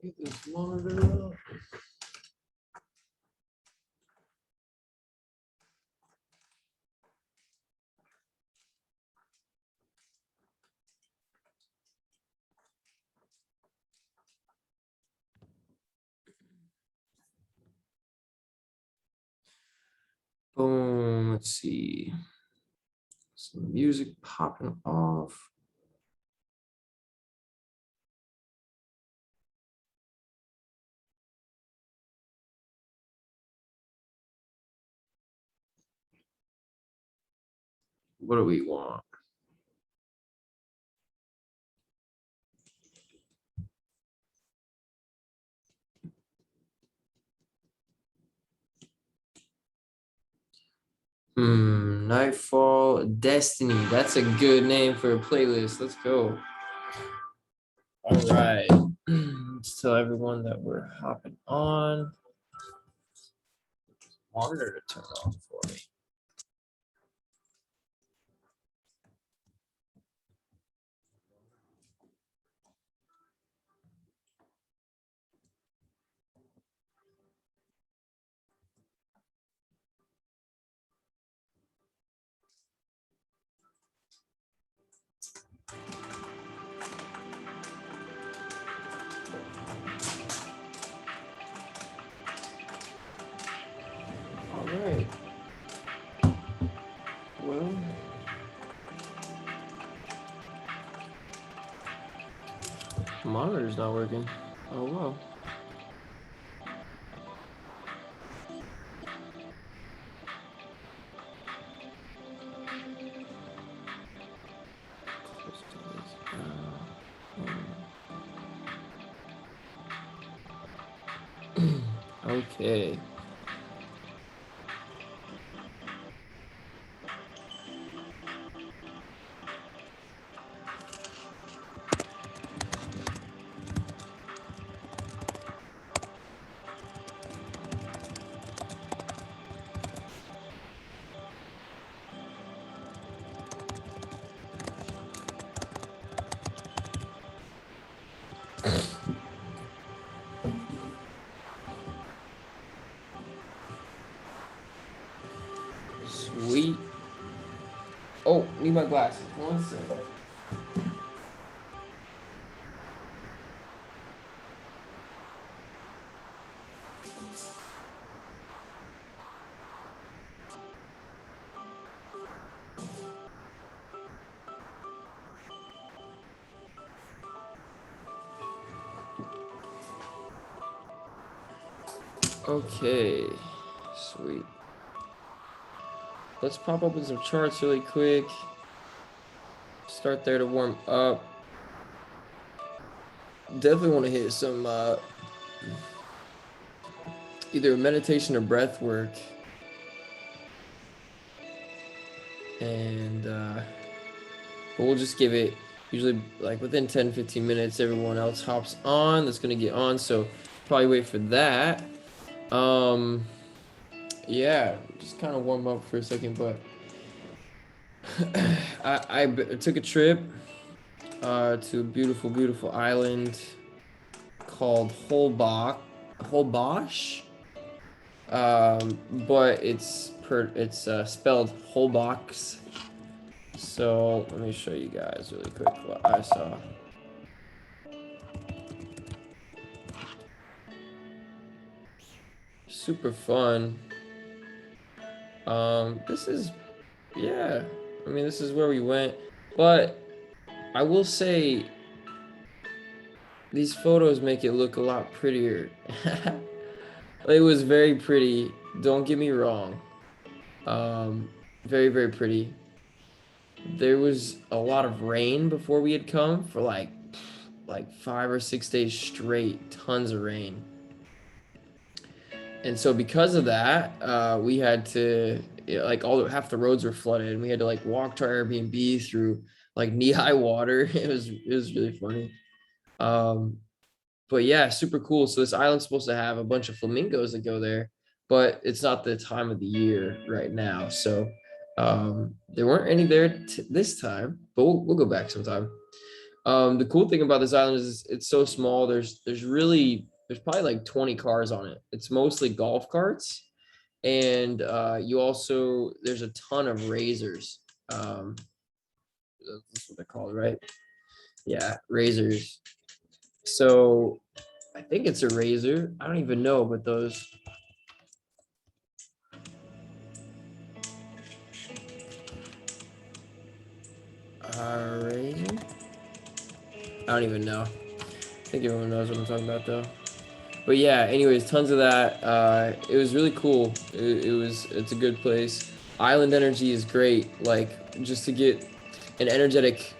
Get this monitor up. Boom, let's see. Some music popping off. What do we want? Nightfall Destiny. That's a good name for a playlist. Let's go. All right. Let's tell everyone that we're hopping on. Monitor to turn on for me. All right. Well, monitor's not working. Oh well. Okay. Sweet. Oh, need my glasses. One second. Okay, sweet. Let's pop open some charts really quick. Start there to warm up. Definitely want to hit some either meditation or breath work. And but we'll just give it usually like within 10-15 minutes. Everyone else hops on that's gonna get on, so probably wait for that. Yeah, just kind of warm up for a second, but I took a trip to a beautiful island called Holbox, but it's spelled Holbox. So let me show you guys really quick what I saw. Super fun. This is, yeah, I mean, this is where we went, but I will say these photos make it look a lot prettier. It was very pretty, don't get me wrong. Very pretty. There was a lot of rain before we had come for like 5 or 6 days straight, tons of rain. And so because of that, we had to, like, half the roads were flooded, and we had to like walk to our Airbnb through like knee-high water. It was really funny. But yeah, super cool. So this island's supposed to have a bunch of flamingos that go there, but it's not the time of the year right now. So There weren't any there this time, but we'll go back sometime. The cool thing about this island is it's so small. There's probably like 20 cars on it. It's mostly golf carts, and there's a ton of razors. Um, that's what they're called, right? Yeah, razors. So I think it's a razor. I don't even know, but those. Razor? I don't even know. I think everyone knows what I'm talking about though. But yeah, anyways, tons of that. It was really cool. It's a good place. Island energy is great. Like just to get an energetic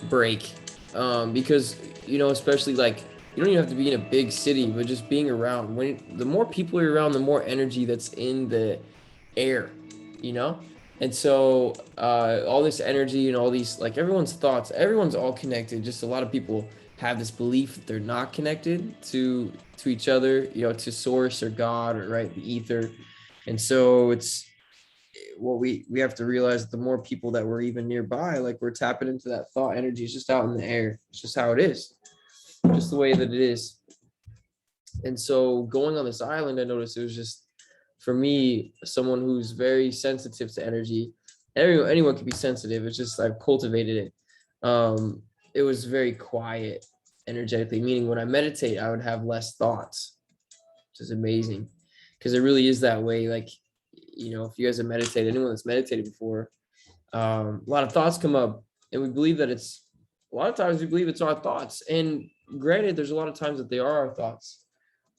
break. Because especially like you don't even have to be in a big city, but just being around the more people you're around, the more energy that's in the air, you know? And so all this energy and all these like everyone's thoughts, everyone's all connected. Just a lot of people have this belief that they're not connected to each other, to source or God or right, the ether. And so it's what we have to realize that the more people that we're even nearby, like we're tapping into that thought energy. It's just out in the air. It's just how it is, just the way that it is. And so going on this island, I noticed it was just for me, someone who's very sensitive to energy. Anyone can be sensitive. It's just I've cultivated it. It was very quiet energetically, meaning when I meditate, I would have less thoughts, which is amazing because it really is that way. Like, if you guys have meditated, anyone that's meditated before, a lot of thoughts come up, and we believe that a lot of times we believe it's our thoughts. And granted, there's a lot of times that they are our thoughts,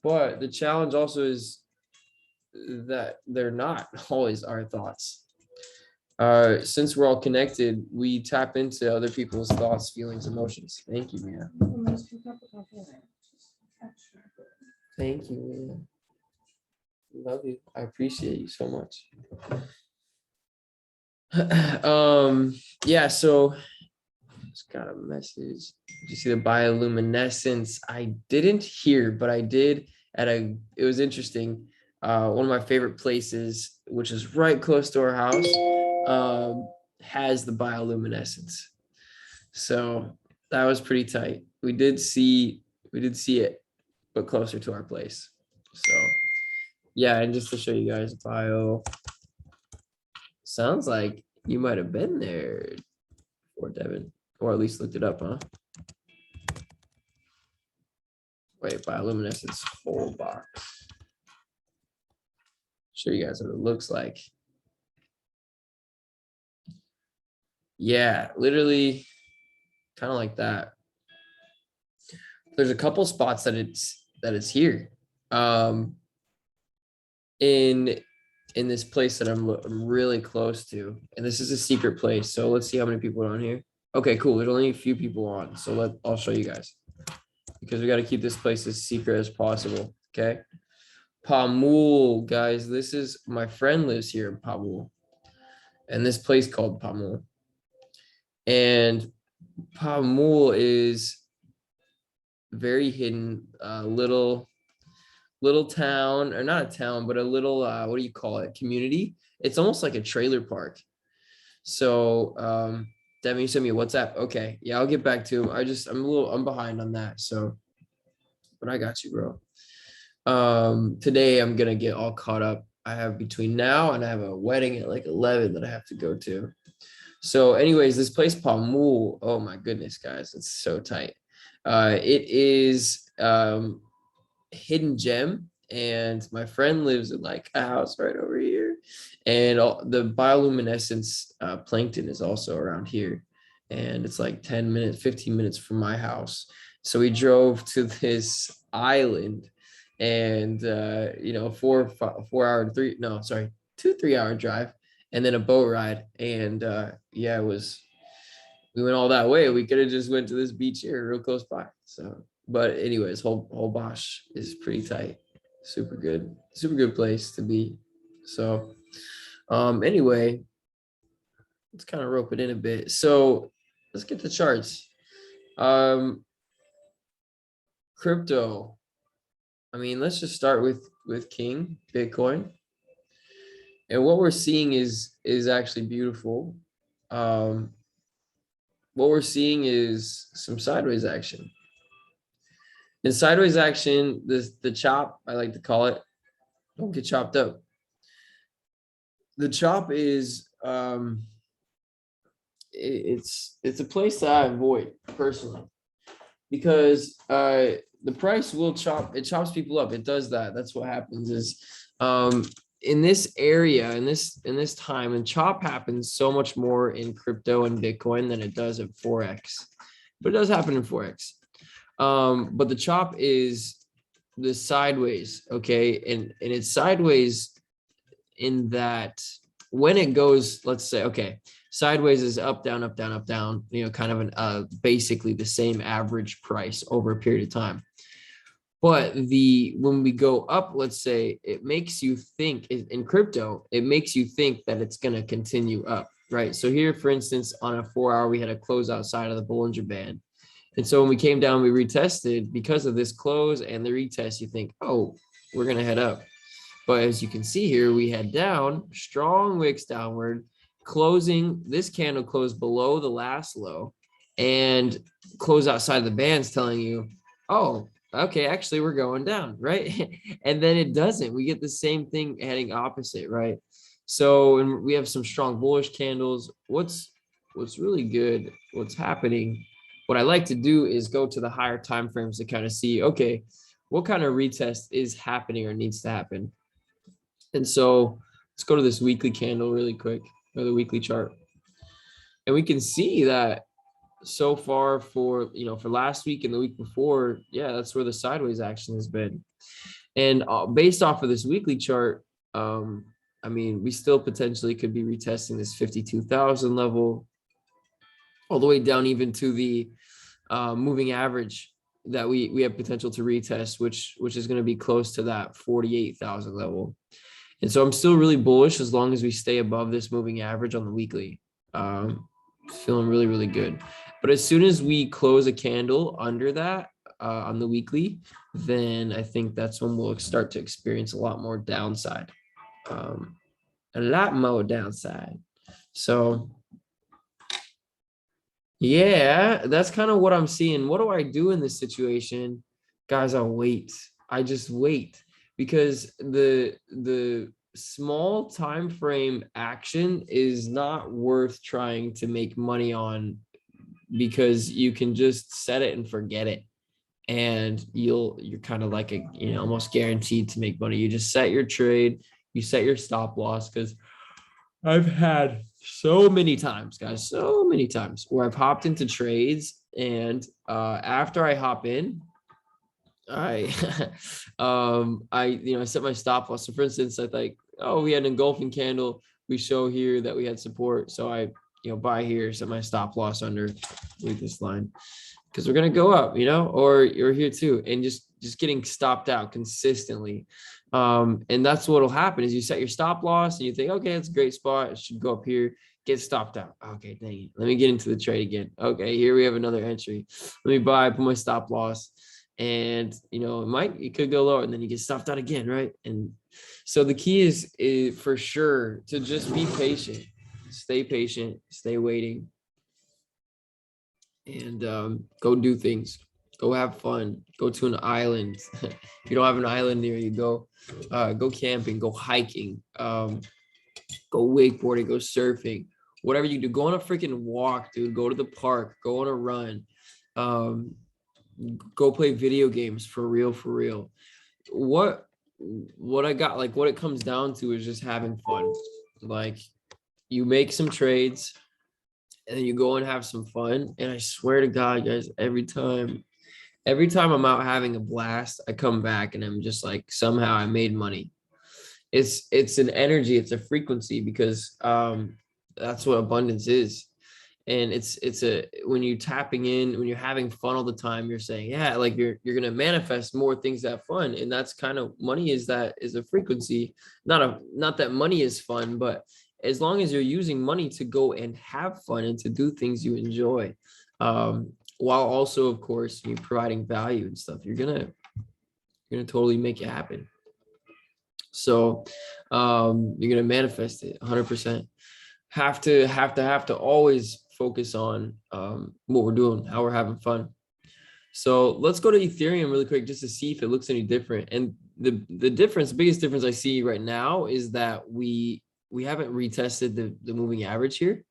but the challenge also is that they're not always our thoughts. Since we're all connected, we tap into other people's thoughts, feelings, emotions. Thank you, Mia. Thank you, Mia. Love you. I appreciate you so much. Yeah, so just got a message. Did you see the bioluminescence? I didn't hear, but I did it was interesting. One of my favorite places, which is right close to our house, has the bioluminescence. So that was pretty tight. We did see it, but closer to our place. So yeah, and just to show you guys bio, sounds like you might have been there or Devin, or at least looked it up, huh? Wait, bioluminescence whole box. Show you guys what it looks like. Yeah, literally kind of like that. There's a couple spots that it's here. In this place that I'm really close to, and this is a secret place. So let's see how many people are on here. Okay, cool. There's only a few people on, so I'll show you guys because we got to keep this place as secret as possible. Okay, Pamul, guys. This is my friend lives here in Pamul, and this place called Pamul, and Pamul is very hidden, little town, or not a town, but a little what do you call it? Community. It's almost like a trailer park. So Devin, you sent me a WhatsApp. Okay, yeah, I'll get back to him. I'm behind on that. So, but I got you, bro. Today I'm gonna get all caught up. I have between now and I have a wedding at like 11 that I have to go to. So, anyways, this place Pamul. Oh my goodness, guys, it's so tight. It is hidden gem, and my friend lives in like a house right over here, and the bioluminescence plankton is also around here, and it's like 10 minutes 15 minutes from my house. So we drove to this island, and 4 hour 3 no sorry 2 3 hour drive, and then a boat ride. And yeah, we went all that way. We could have just went to this beach here real close by. So, but anyways, whole Bosch is pretty tight. Super good place to be. So anyway, let's kind of rope it in a bit. So let's get the charts. Crypto. I mean, let's just start with King Bitcoin. And what we're seeing is actually beautiful. Um, what we're seeing is some sideways action. And sideways action, the chop, I like to call it, don't get chopped up. The chop is it's a place that I avoid personally because the price will chop, it chops people up. It does that. That's what happens is in this area, in this time, and chop happens so much more in crypto and Bitcoin than it does at Forex. But it does happen in Forex. But the chop is the sideways, okay? And it's sideways in that when it goes, let's say, okay, sideways is up, down, up, down, up, down, kind of an basically the same average price over a period of time. But when we go up, let's say, it makes you think in crypto, it makes you think that it's going to continue up, right? So here, for instance, on a 4 hour, we had a close outside of the Bollinger Band. And so when we came down, we retested because of this close and the retest, you think, oh, we're going to head up. But as you can see here, we head down, strong wicks downward, closing. This candle closed below the last low and close outside the bands telling you, oh, okay, actually we're going down, right? And then it doesn't. We get the same thing heading opposite, right? So, and we have some strong bullish candles. What's really good, what's happening, what I like to do is go to the higher time frames to kind of see, okay, what kind of retest is happening or needs to happen. And so let's go to this weekly candle really quick, or the weekly chart. And we can see that so far for last week and the week before, yeah, that's where the sideways action has been. And based off of this weekly chart, I mean, we still potentially could be retesting this 52,000 level all the way down even to the moving average that we have potential to retest, which is going to be close to that 48,000 level. And so I'm still really bullish as long as we stay above this moving average on the weekly. Feeling really, really good. But as soon as we close a candle under that on the weekly, then I think that's when we'll start to experience a lot more downside. A lot more downside. So yeah, that's kind of what I'm seeing. What do I do in this situation? Guys, I wait. I just wait because the small time frame action is not worth trying to make money on because you can just set it and forget it. And you're kind of like almost guaranteed to make money. You just set your trade, you set your stop loss, because I've had so many times, guys, so many times where I've hopped into trades and after I hop in, I I set my stop loss. So for instance, I think, oh, we had an engulfing candle. We show here that we had support. So I buy here, set my stop loss under this line because we're gonna go up, or you're here too, and just getting stopped out consistently. And that's what'll happen is you set your stop loss and you think, okay, it's a great spot. It should go up here, get stopped out. Okay, dang it. Let me get into the trade again. Okay, here we have another entry. Let me buy, put my stop loss. And it could go lower and then you get stopped out again, right? And so the key is for sure to just be patient, stay waiting, and go do things, go have fun, go to an island. If you don't have an island near you, go camping, go hiking, go wakeboarding, go surfing, whatever you do. Go on a freaking walk, dude. Go to the park, go on a run, go play video games for real. What I got, like, what it comes down to is just having fun. Like, you make some trades and then you go and have some fun. And I swear to God, guys, every time I'm out having a blast, I come back and I'm just like, somehow I made money. It's an energy, it's a frequency, because that's what abundance is. And it's when you're tapping in, when you're having fun all the time, you're saying, yeah, like you're going to manifest more things that fun. And that's kind of, money is a frequency. Not that money is fun, but as long as you're using money to go and have fun and to do things you enjoy, while also, of course, providing value and stuff, you're gonna totally make it happen. So you're gonna manifest it 100%. Have to always focus on what we're doing, how we're having fun. So let's go to Ethereum really quick just to see if it looks any different. And the difference, the biggest difference I see right now is that we haven't retested the moving average here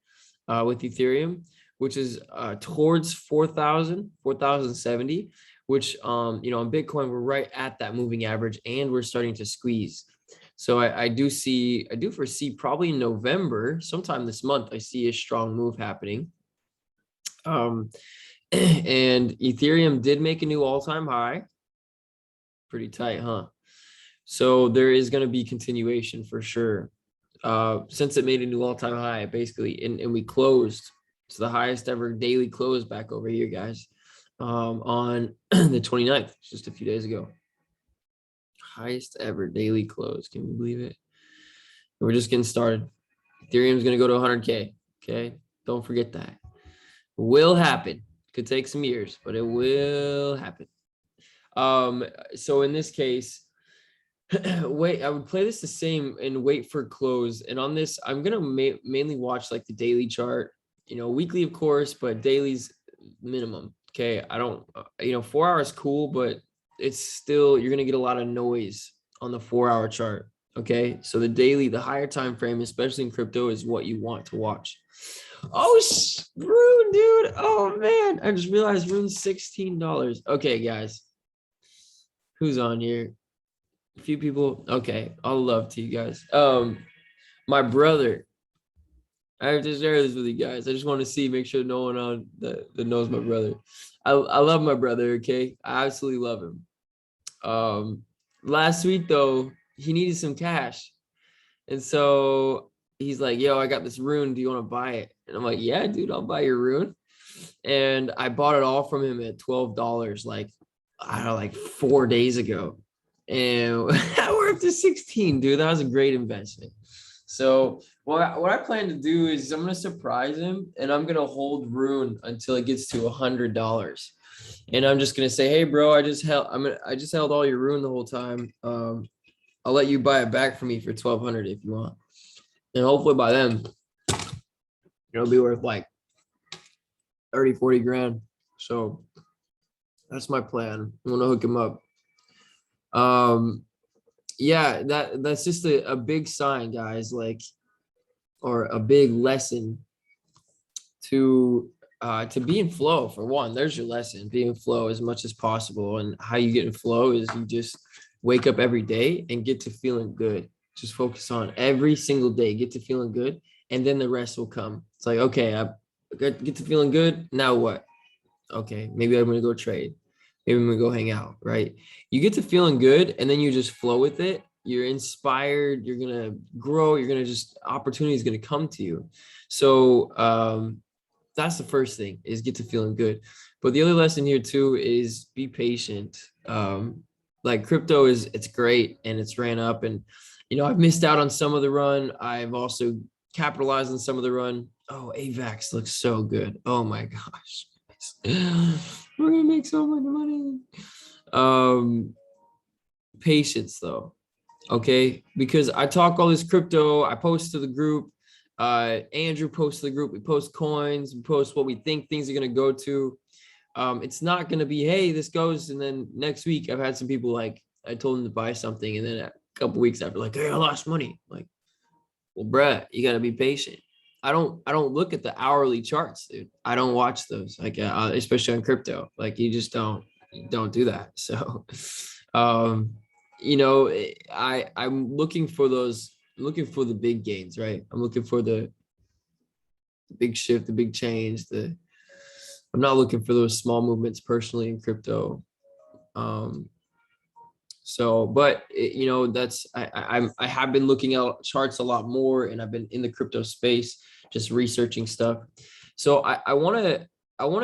with Ethereum, which is towards 4,070, which on Bitcoin we're right at that moving average and we're starting to squeeze. So I do foresee probably in November, sometime this month, I see a strong move happening. And Ethereum did make a new all-time high. Pretty tight, huh? So there is going to be continuation for sure. Since it made a new all-time high, basically, and we closed. It's the highest ever daily close back over here, guys, on the 29th, just a few days ago. Highest ever daily close. Can you believe it? We're just getting started. Ethereum's going to go to 100K. Okay. Don't forget that. Will happen. Could take some years, but it will happen. So in this case, wait, I would play this the same and wait for close. And on this, I'm going to mainly watch like the daily chart, weekly, of course, but daily's minimum. Okay. I don't, 4 hours cool, but it's still, you're going to get a lot of noise on the 4-hour chart. Okay. So the daily, the higher time frame, especially in crypto, is what you want to watch. Oh, Rune, dude. Oh, man. I just realized Rune's $16. Okay, guys. Who's on here? A few people. Okay. All love to you guys. My brother. I have to share this with you guys. I just want to make sure no one on that knows my brother. I love my brother, okay? I absolutely love him. Last week, though, he needed some cash. And so he's like, yo, I got this rune. Do you want to buy it? And I'm like, yeah, dude, I'll buy your rune. And I bought it all from him at $12, like 4 days ago. And we're up to 16, dude. That was a great investment. So what I plan to do is I'm going to surprise him and I'm going to hold rune until it gets to $100. And I'm just going to say, hey, bro, I just held all your rune the whole time. I'll let you buy it back for me for $1,200 if you want. And hopefully by then, it'll be worth like 30, 40 grand. So that's my plan. I'm going to hook him up. Yeah, that's just a big sign, guys, or a big lesson to be in flow. For one, there's your lesson: be in flow as much as possible. And how you get in flow is you just wake up every day and get to feeling good. Just focus on every single day, get to feeling good, and then the rest will come. It's like, okay, I get to feeling good. Now what? Okay, maybe I'm gonna go trade. Maybe I'm gonna go hang out, right? You get to feeling good and then you just flow with it. You're inspired, you're gonna grow, opportunity is gonna come to you. So that's the first thing, is get to feeling good. But the other lesson here too is be patient. Like crypto it's great and it's ran up, and I've missed out on some of the run. I've also capitalized on some of the run. Oh, AVAX looks so good. Oh my gosh. We're gonna make so much money. Patience though, okay? Because I talk all this crypto, I post to the group. Andrew posts to the group. We post coins, we post what we think things are gonna go to. It's not gonna be, hey, this goes, and then next week I've had some people like I told them to buy something, and then a couple weeks after, like, hey, I lost money. I'm like, well, bruh, you gotta be patient. I don't look at the hourly charts, dude. I don't watch those, like especially on crypto. Like you just don't do that. So, I'm looking for the big gains, right? I'm looking for the big shift, the big change. I'm not looking for those small movements personally in crypto. But I have been looking at charts a lot more, and I've been in the crypto space, just researching stuff. So I want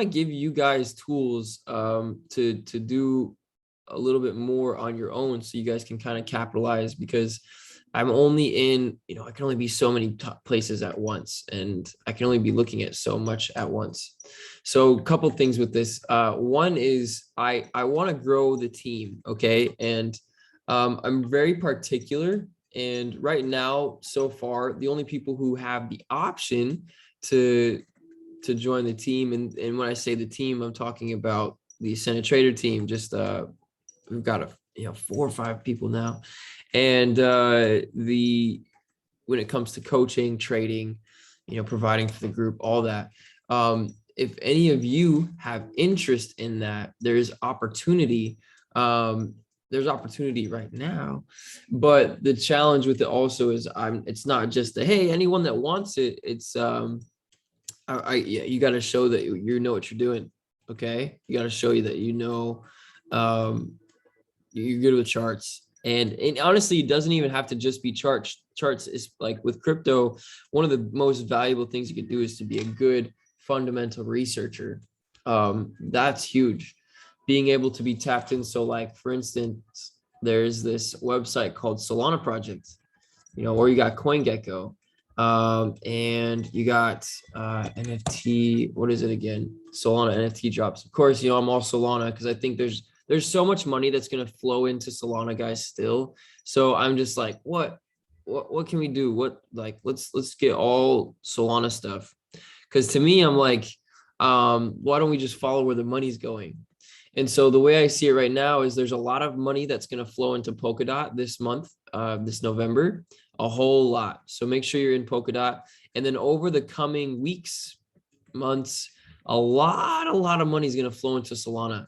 to give you guys tools to do a little bit more on your own, so you guys can kind of capitalize, because I'm only in, I can only be so many places at once, and I can only be looking at so much at once. So a couple things with this. One is I want to grow the team, okay? And I'm very particular And right now, so far, the only people who have the option to join the team, and when I say the team, I'm talking about the Senate Trader team. Just we've got 4 or 5 people now, and the when it comes to coaching, trading, providing for the group, all that. If any of you have interest in that, there's opportunity. There's opportunity right now, but the challenge with it also is it's not just hey, anyone that wants it. It's yeah, you got to show that you know what you're doing. Okay, you got to show you that um, you're good with charts. And honestly, it doesn't even have to just be charts. Charts is like with crypto, one of the most valuable things you can do is to be a good fundamental researcher. That's huge. Being able to be tapped in. So like, for instance, there's this website called Solana Project, or you got CoinGecko, and you got NFT. What is it again? Solana NFT drops. Of course, I'm all Solana because I think there's so much money that's gonna flow into Solana, guys, still. So I'm just like, what can we do? Let's get all Solana stuff. Because to me, I'm like, why don't we just follow where the money's going? And so the way I see it right now is there's a lot of money that's going to flow into Polkadot this month, this November, a whole lot. So make sure you're in Polkadot. And then over the coming weeks, months, a lot of money is going to flow into Solana.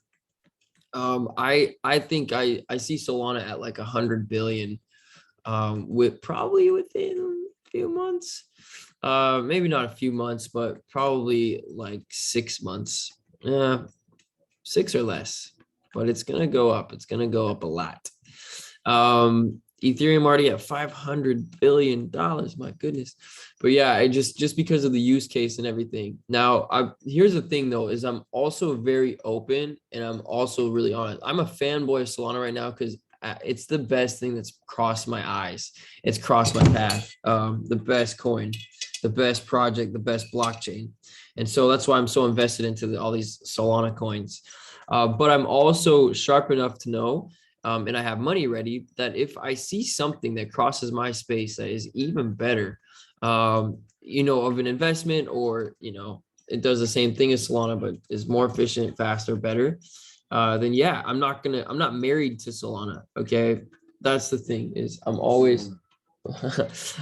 I think I see Solana at like 100 billion, with probably within a few months, maybe not a few months, but probably like 6 months, 6 or less, but it's going to go up. It's going to go up a lot. Ethereum already at $500 billion. My goodness. But yeah, I just because of the use case and everything. Now, here's the thing though, is I'm also very open and I'm also really honest. I'm a fanboy of Solana right now because it's the best thing that's crossed my eyes. It's crossed my path. The best coin, the best project, the best blockchain. And so that's why I'm so invested into all these Solana coins. But I'm also sharp enough to know, and I have money ready, that if I see something that crosses my space that is even better, of an investment, or, it does the same thing as Solana, but is more efficient, faster, better, then yeah, I'm not married to Solana. Okay. That's the thing, is I'm always,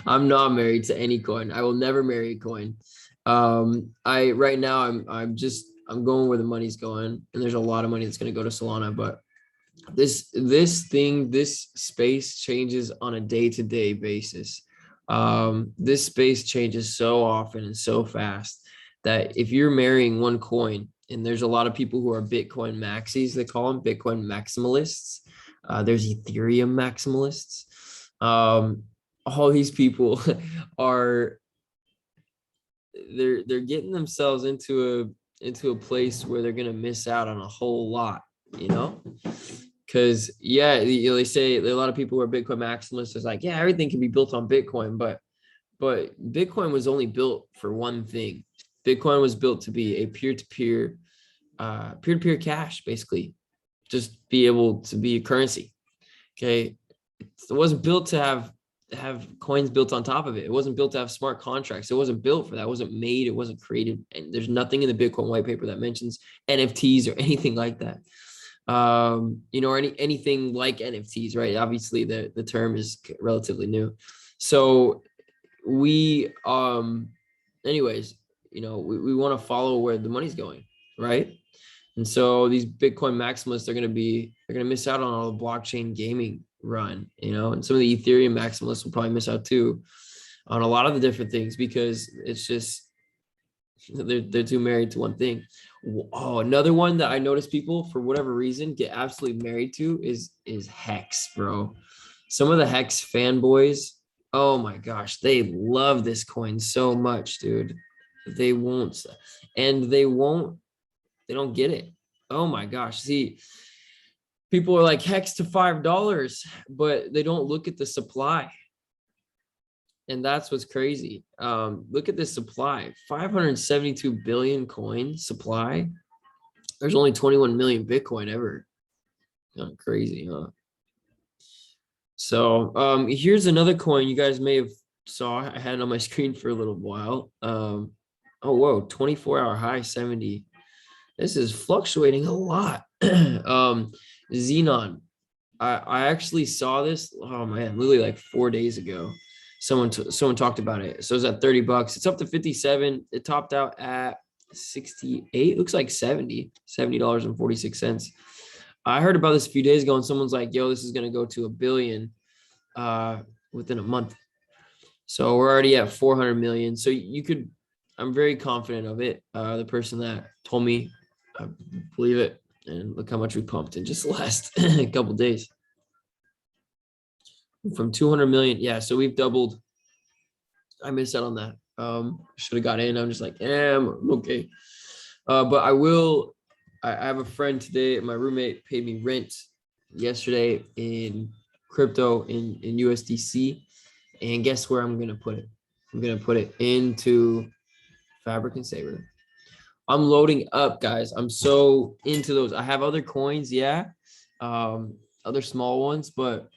I'm not married to any coin. I will never marry a coin. Right now I'm going where the money's going, and there's a lot of money that's going to go to Solana, but this space changes on a day-to-day basis. This space changes so often and so fast that if you're marrying one coin, and there's a lot of people who are Bitcoin maxis, they call them Bitcoin maximalists. There's Ethereum maximalists. All these people are they're getting themselves into a place where they're gonna miss out on a whole lot, because yeah, they say a lot of people who are Bitcoin maximalists is like, yeah, everything can be built on Bitcoin, but Bitcoin was only built for one thing. Bitcoin was built to be a peer-to-peer cash, basically, just be able to be a currency. Okay, it wasn't built to have coins built on top of it. It wasn't built to have smart contracts. It wasn't built for that. It wasn't made. It wasn't created. And there's nothing in the Bitcoin white paper that mentions NFTs or anything like that. Or anything like NFTs, right? Obviously, the term is relatively new. So we, anyways, we want to follow where the money's going, right? And so these Bitcoin maximalists are going to miss out on all the blockchain gaming run, and some of the Ethereum maximalists will probably miss out too on a lot of the different things, because it's just they're too married to one thing. Oh, another one that I notice people for whatever reason get absolutely married to is Hex, bro. Some of the Hex fanboys, oh my gosh, they love this coin so much, dude. They don't get it. Oh my gosh. See, people are like, Hex to $5, but they don't look at the supply. And that's what's crazy. Look at this supply, 572 billion coin supply. There's only 21 million Bitcoin ever. Crazy, huh? So here's another coin you guys may have saw. I had it on my screen for a little while. Oh whoa, 24-hour high 70. This is fluctuating a lot. Xenon. I actually saw this. Oh man, literally like 4 days ago. Someone talked about it. So it's at $30. It's up to 57. It topped out at 68. Looks like $70.46. I heard about this a few days ago, and someone's like, "Yo, this is gonna go to a billion within a month." So we're already at 400 million. So you could, I'm very confident of it. The person that told me, I believe it. And look how much we pumped in just the last couple days. From 200 million. Yeah, so we've doubled. I missed out on that. Should have got in. I'm just like, I'm okay. But I have a friend today. My roommate paid me rent yesterday in crypto in USDC. And guess where I'm gonna put it? I'm gonna put it into Fabric and Saber. I'm loading up, guys. I'm so into those. I have other coins, yeah, other small ones, but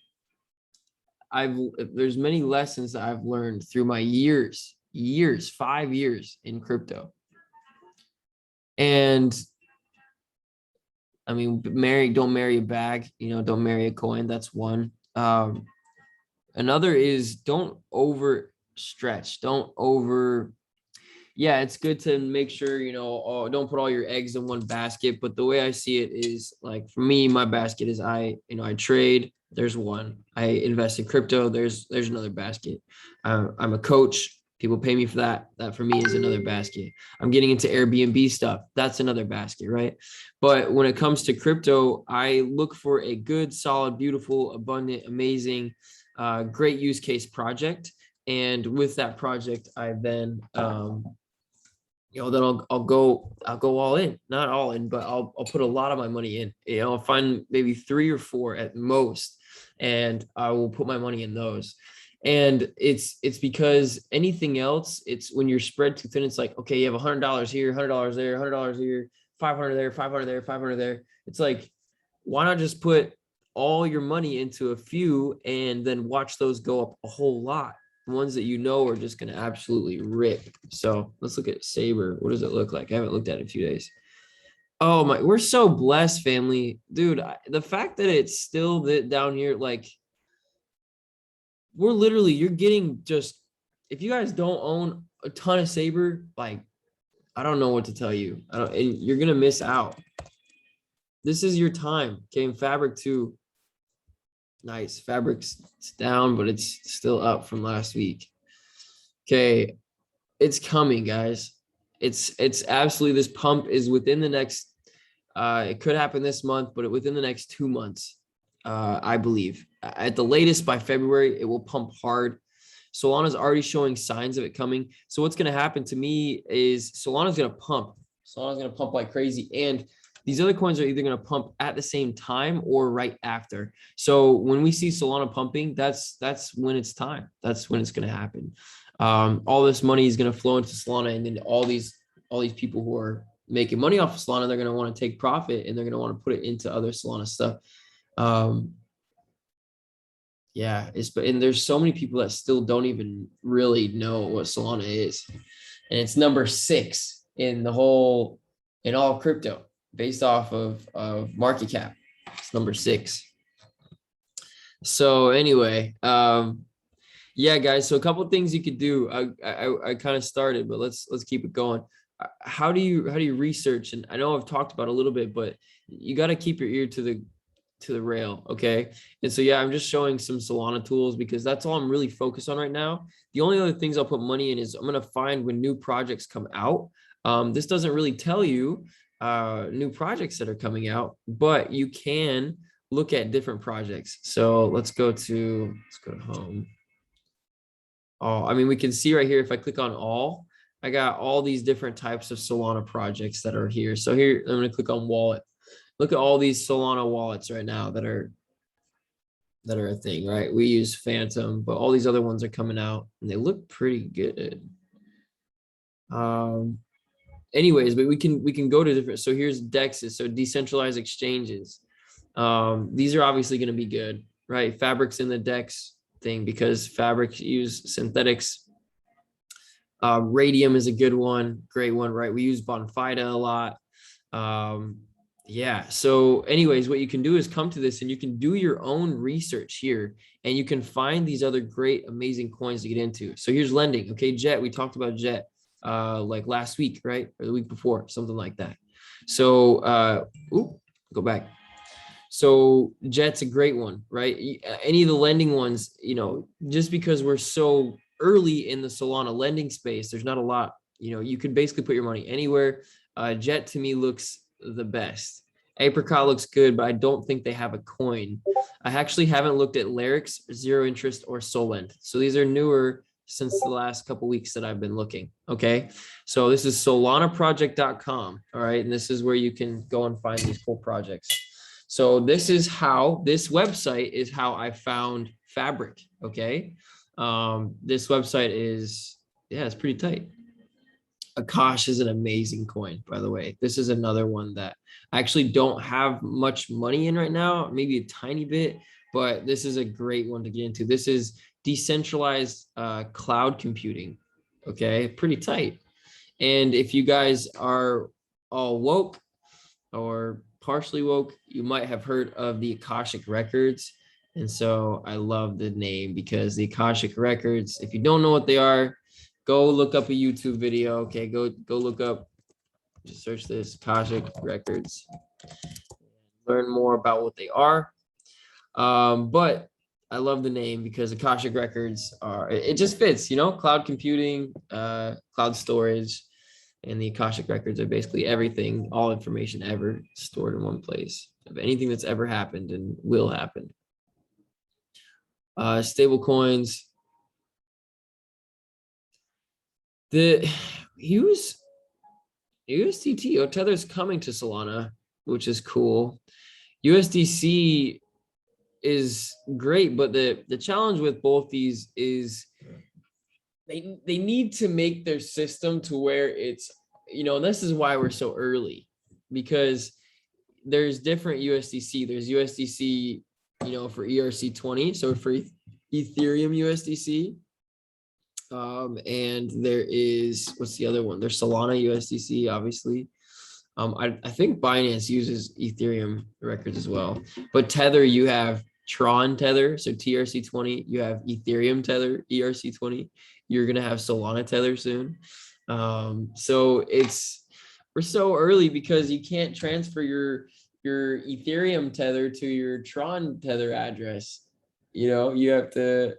there's many lessons that I've learned through my years, 5 years in crypto. And I mean, don't marry a bag, don't marry a coin. That's one. Another is don't overstretch. Yeah, it's good to make sure, don't put all your eggs in one basket. But the way I see it is like, for me, my basket is I trade. There's one. I invest in crypto. There's another basket. I'm a coach. People pay me for that. That for me is another basket. I'm getting into Airbnb stuff. That's another basket, right? But when it comes to crypto, I look for a good, solid, beautiful, abundant, amazing, great use case project. And with that project, I then then I'll go all in, not all in, but I'll put a lot of my money in. I'll find maybe 3 or 4 at most, and I will put my money in those. And it's because anything else, it's when you're spread too thin. It's like, okay, you have $100 here, $100 there, $100 here, 500 there, 500 there, 500 there. It's like, why not just put all your money into a few and then watch those go up a whole lot? Ones that are just going to absolutely rip. So let's look at Saber. What does it look like? I haven't looked at it in a few days. Oh my, we're so blessed, family. Dude, the fact that it's still down here, like, you're getting just, if you guys don't own a ton of Saber, like, I don't know what to tell you. And you're going to miss out. This is your time. Okay, Fabric 2. Nice. Fabric's down, but it's still up from last week. Okay, it's coming, guys. It's absolutely, this pump is within the next, it could happen this month, but within the next 2 months, I believe. At the latest by February, it will pump hard. Solana's already showing signs of it coming. So what's going to happen to me is Solana's going to pump. Solana's going to pump like crazy. And these other coins are either going to pump at the same time or right after. So when we see Solana pumping, that's when it's time. That's when it's going to happen. All this money is going to flow into Solana, and then all these people who are making money off of Solana, they're going to want to take profit, and they're going to want to put it into other Solana stuff. Yeah, and there's so many people that still don't even really know what Solana is, and it's number 6 in all crypto based off of market cap. It's number 6. So anyway, yeah, guys. So a couple of things you could do. I kind of started, but let's keep it going. How do you research? And I know I've talked about a little bit, but you got to keep your ear to the rail, okay? And so yeah, I'm just showing some Solana tools because that's all I'm really focused on right now. The only other things I'll put money in is I'm gonna find when new projects come out. This doesn't really tell you new projects that are coming out, but you can look at different projects. So let's go to home. Oh, I mean, we can see right here, if I click on all, I got all these different types of Solana projects that are here. So here, I'm going to click on wallet. Look at all these Solana wallets right now that are a thing, right? We use Phantom, but all these other ones are coming out and they look pretty good. Anyways, but we can go to different. So here's DEXs, so decentralized exchanges. These are obviously going to be good. right? Fabrics in the DEX thing because fabrics use synthetics. Radium is a good one, great one, right? We use Bonfida a lot. Yeah. So anyways, what you can do is come to this and you can do your own research here and you can find these other great, amazing coins to get into. So here's lending. Okay. Jet. We talked about Jet, like last week, right? Or the week before, something like that. So, go back. So Jet's a great one, right? Any of the lending ones, just because we're so early in the Solana lending space, there's not a lot, you could basically put your money anywhere. Jet to me looks the best. Apricot looks good, but I don't think they have a coin. I actually haven't looked at Larix, Zero Interest, or Solent. So these are newer since the last couple weeks that I've been looking. Okay. So this is solanaproject.com. All right. And this is where you can go and find these cool projects. So this website is how I found Fabric. Okay. This website is, it's pretty tight. Akash is an amazing coin, by the way. This is another one that I actually don't have much money in right now, maybe a tiny bit, but this is a great one to get into. This is decentralized cloud computing. Okay, pretty tight. And if you guys are all woke or partially woke, you might have heard of the Akashic Records. And so I love the name because the Akashic Records, if you don't know what they are, go look up a YouTube video. Okay, go look up, just search this Akashic Records, learn more about what they are. But I love the name because Akashic Records it just fits, cloud computing, cloud storage, and the Akashic Records are basically everything, all information ever stored in one place of anything that's ever happened and will happen. Stable coins. The USDT, Tether's coming to Solana, which is cool. USDC is great, but the challenge with both these is they need to make their system to where it's, and this is why we're so early, because there's different USDC. There's USDC, for ERC20, so for Ethereum USDC. And there is, what's the other one? There's Solana USDC, obviously. I think Binance uses Ethereum records as well. But Tether, you have Tron Tether, so TRC20. You have Ethereum Tether, ERC20. You're gonna have Solana Tether soon. So we're so early because you can't transfer your Ethereum Tether to your Tron Tether address. You have to.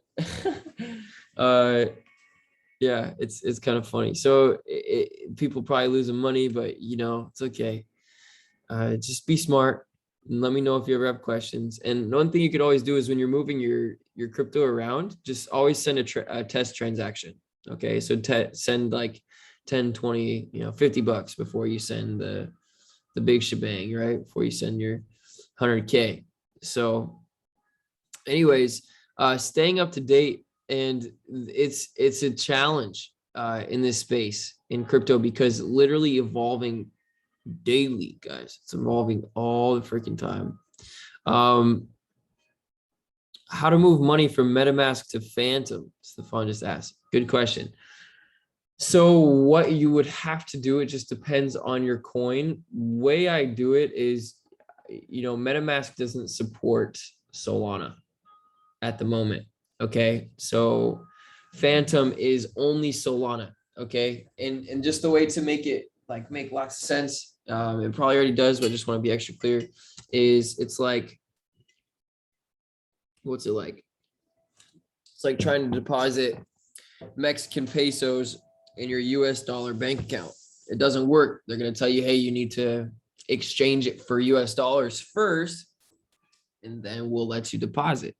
Yeah, it's kind of funny. So people probably losing money, but it's okay. Just be smart and let me know if you ever have questions. And one thing you could always do is when you're moving your crypto around, just always send a test transaction. Okay, so send like 10, 20, $50 before you send the big shebang, right? Before you send your 100K. So anyways, staying up to date. And it's a challenge in this space in crypto because literally evolving daily, guys. It's evolving all the freaking time. How to move money from MetaMask to Phantom? Stefan just asked. Good question. So what you would have to do, it just depends on your coin. Way I do it is, MetaMask doesn't support Solana at the moment. Okay, so Phantom is only Solana. Okay, and just the way to make it make lots of sense, it probably already does, but I just want to be extra clear, is it's like, what's it like? It's like trying to deposit Mexican pesos in your US dollar bank account. It doesn't work. They're going to tell you, hey, you need to exchange it for US dollars first, and then we'll let you deposit.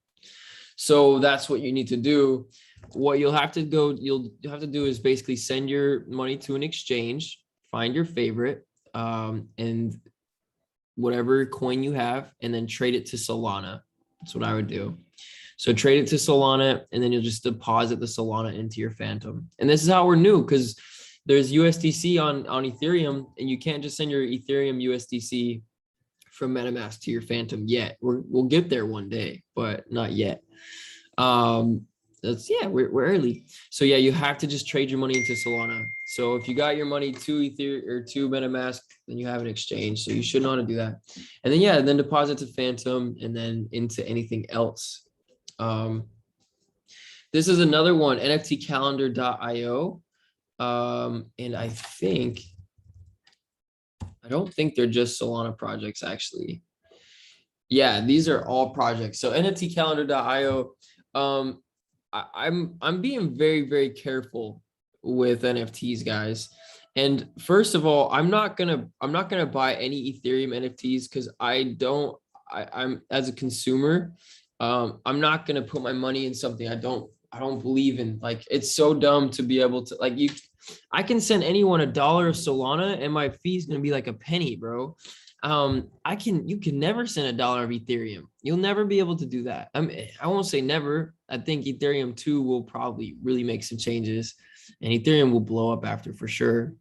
So that's what you need to do. What you'll have to do is basically send your money to an exchange, find your favorite, and whatever coin you have, and then trade it to Solana. That's what I would do. So trade it to Solana, and then you'll just deposit the Solana into your Phantom. And this is how we're new, because there's USDC on Ethereum, and you can't just send your Ethereum USDC from MetaMask to your Phantom yet. We'll get there one day, but not yet. That's, yeah, we're early. So yeah, you have to just trade your money into Solana. So if you got your money to Ether or to MetaMask, then you have an exchange. So you should know how to do that. And then yeah, then deposit to Phantom and then into anything else. This is another one, nftcalendar.io. And I don't think they're just Solana projects actually. Yeah, these are all projects. So nftcalendar.io. I'm being very, very careful with NFTs, guys. And first of all, I'm not gonna buy any Ethereum NFTs because I'm as a consumer, I'm not gonna put my money in something I don't believe in. Like, it's so dumb to be able to, like, I can send anyone $1 of Solana and my fee is gonna be like a penny, bro. You can never send $1 of Ethereum. You'll never be able to do that. I won't say never. I think Ethereum 2 will probably really make some changes and Ethereum will blow up after for sure.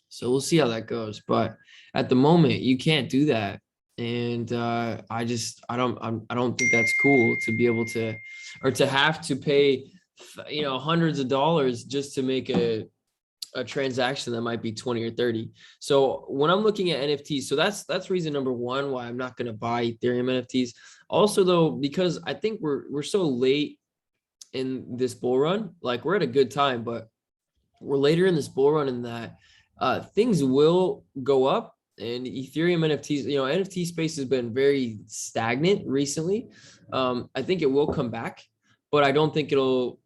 So we'll see how that goes. But at the moment, you can't do that. And I don't think that's cool to be able to, or to have to pay, hundreds of dollars just to make a transaction that might be 20 or 30. So when I'm looking at NFTs, so that's reason number one why I'm not going to buy Ethereum NFTs. Also though, because I think we're so late in this bull run, like we're at a good time, but we're later in this bull run in that things will go up. And Ethereum NFTs, NFT space has been very stagnant recently. I think it will come back, but I don't think it'll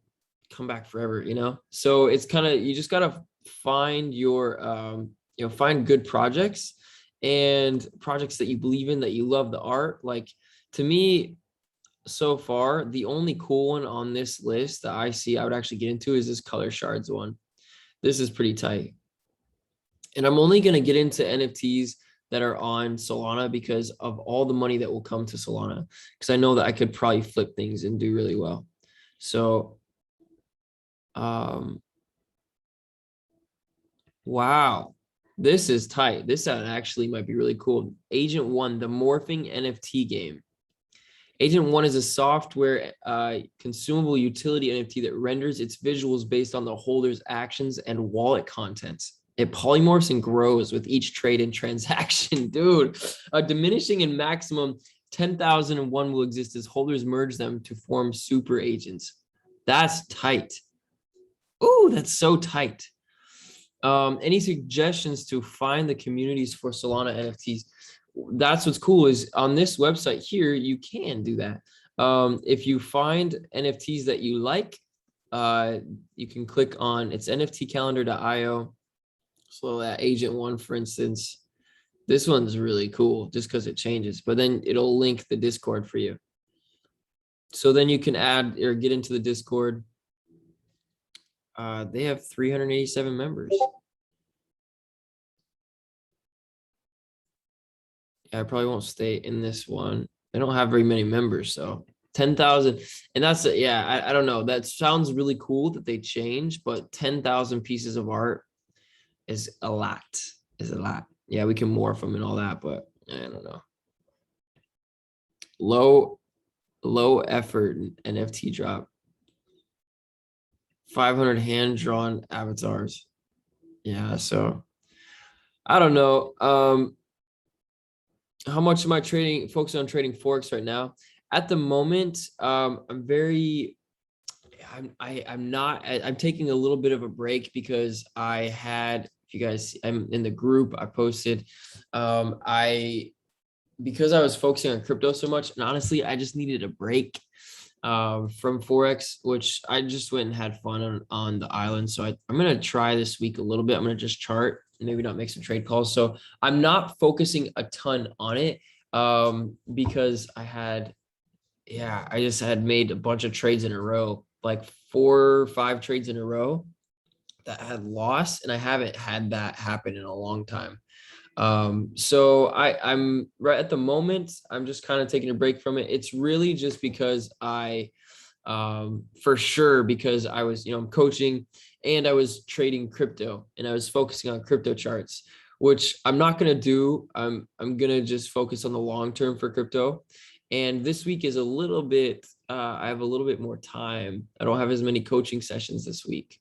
come back forever, So it's kind of, you just got to find your find good projects and projects that you believe in, that you love the art. Like, to me, so far the only cool one on this list that I see I would actually get into is this Color Shards one. This is pretty tight. And I'm only going to get into NFTs that are on Solana because of all the money that will come to Solana, because I know that I could probably flip things and do really well. So wow, this is tight. This actually might be really cool. Agent 1, the morphing NFT game. Agent 1 is a software consumable utility NFT that renders its visuals based on the holder's actions and wallet contents. It polymorphs and grows with each trade and transaction. Dude, diminishing in maximum 10,001 will exist as holders merge them to form super agents. That's tight. Oh, that's so tight. Any suggestions to find the communities for Solana NFTs? That's what's cool, is on this website here, you can do that. If you find NFTs that you like, you can click on, it's nftcalendar.io. So that Agent 1, for instance, this one's really cool just because it changes, but then it'll link the Discord for you. So then you can add or get into the Discord. They have 387 members. Yeah, I probably won't stay in this one. They don't have very many members, so 10,000. And that's it. Yeah, I don't know. That sounds really cool that they change, but 10,000 pieces of art is a lot. Yeah, we can morph them and all that, but I don't know. Low effort NFT drop. 500 hand-drawn avatars. Yeah, so I don't know. How much am I focusing on trading Forex right now? At the moment, I'm taking a little bit of a break because if you guys, I'm in the group, I posted, because I was focusing on crypto so much, and honestly, I just needed a break from Forex, which I just went and had fun on the island. So I'm going to try this week a little bit. I'm going to just chart and maybe not make some trade calls. So I'm not focusing a ton on it because I just had made a bunch of trades in a row, like 4 or 5 trades in a row that had lost, and I haven't had that happen in a long time. So I'm right at the moment, I'm just kind of taking a break from it. It's really just because for sure, because I was, I'm coaching and I was trading crypto and I was focusing on crypto charts, which I'm not gonna do. I'm gonna just focus on the long term for crypto. And this week is a little bit. I have a little bit more time. I don't have as many coaching sessions this week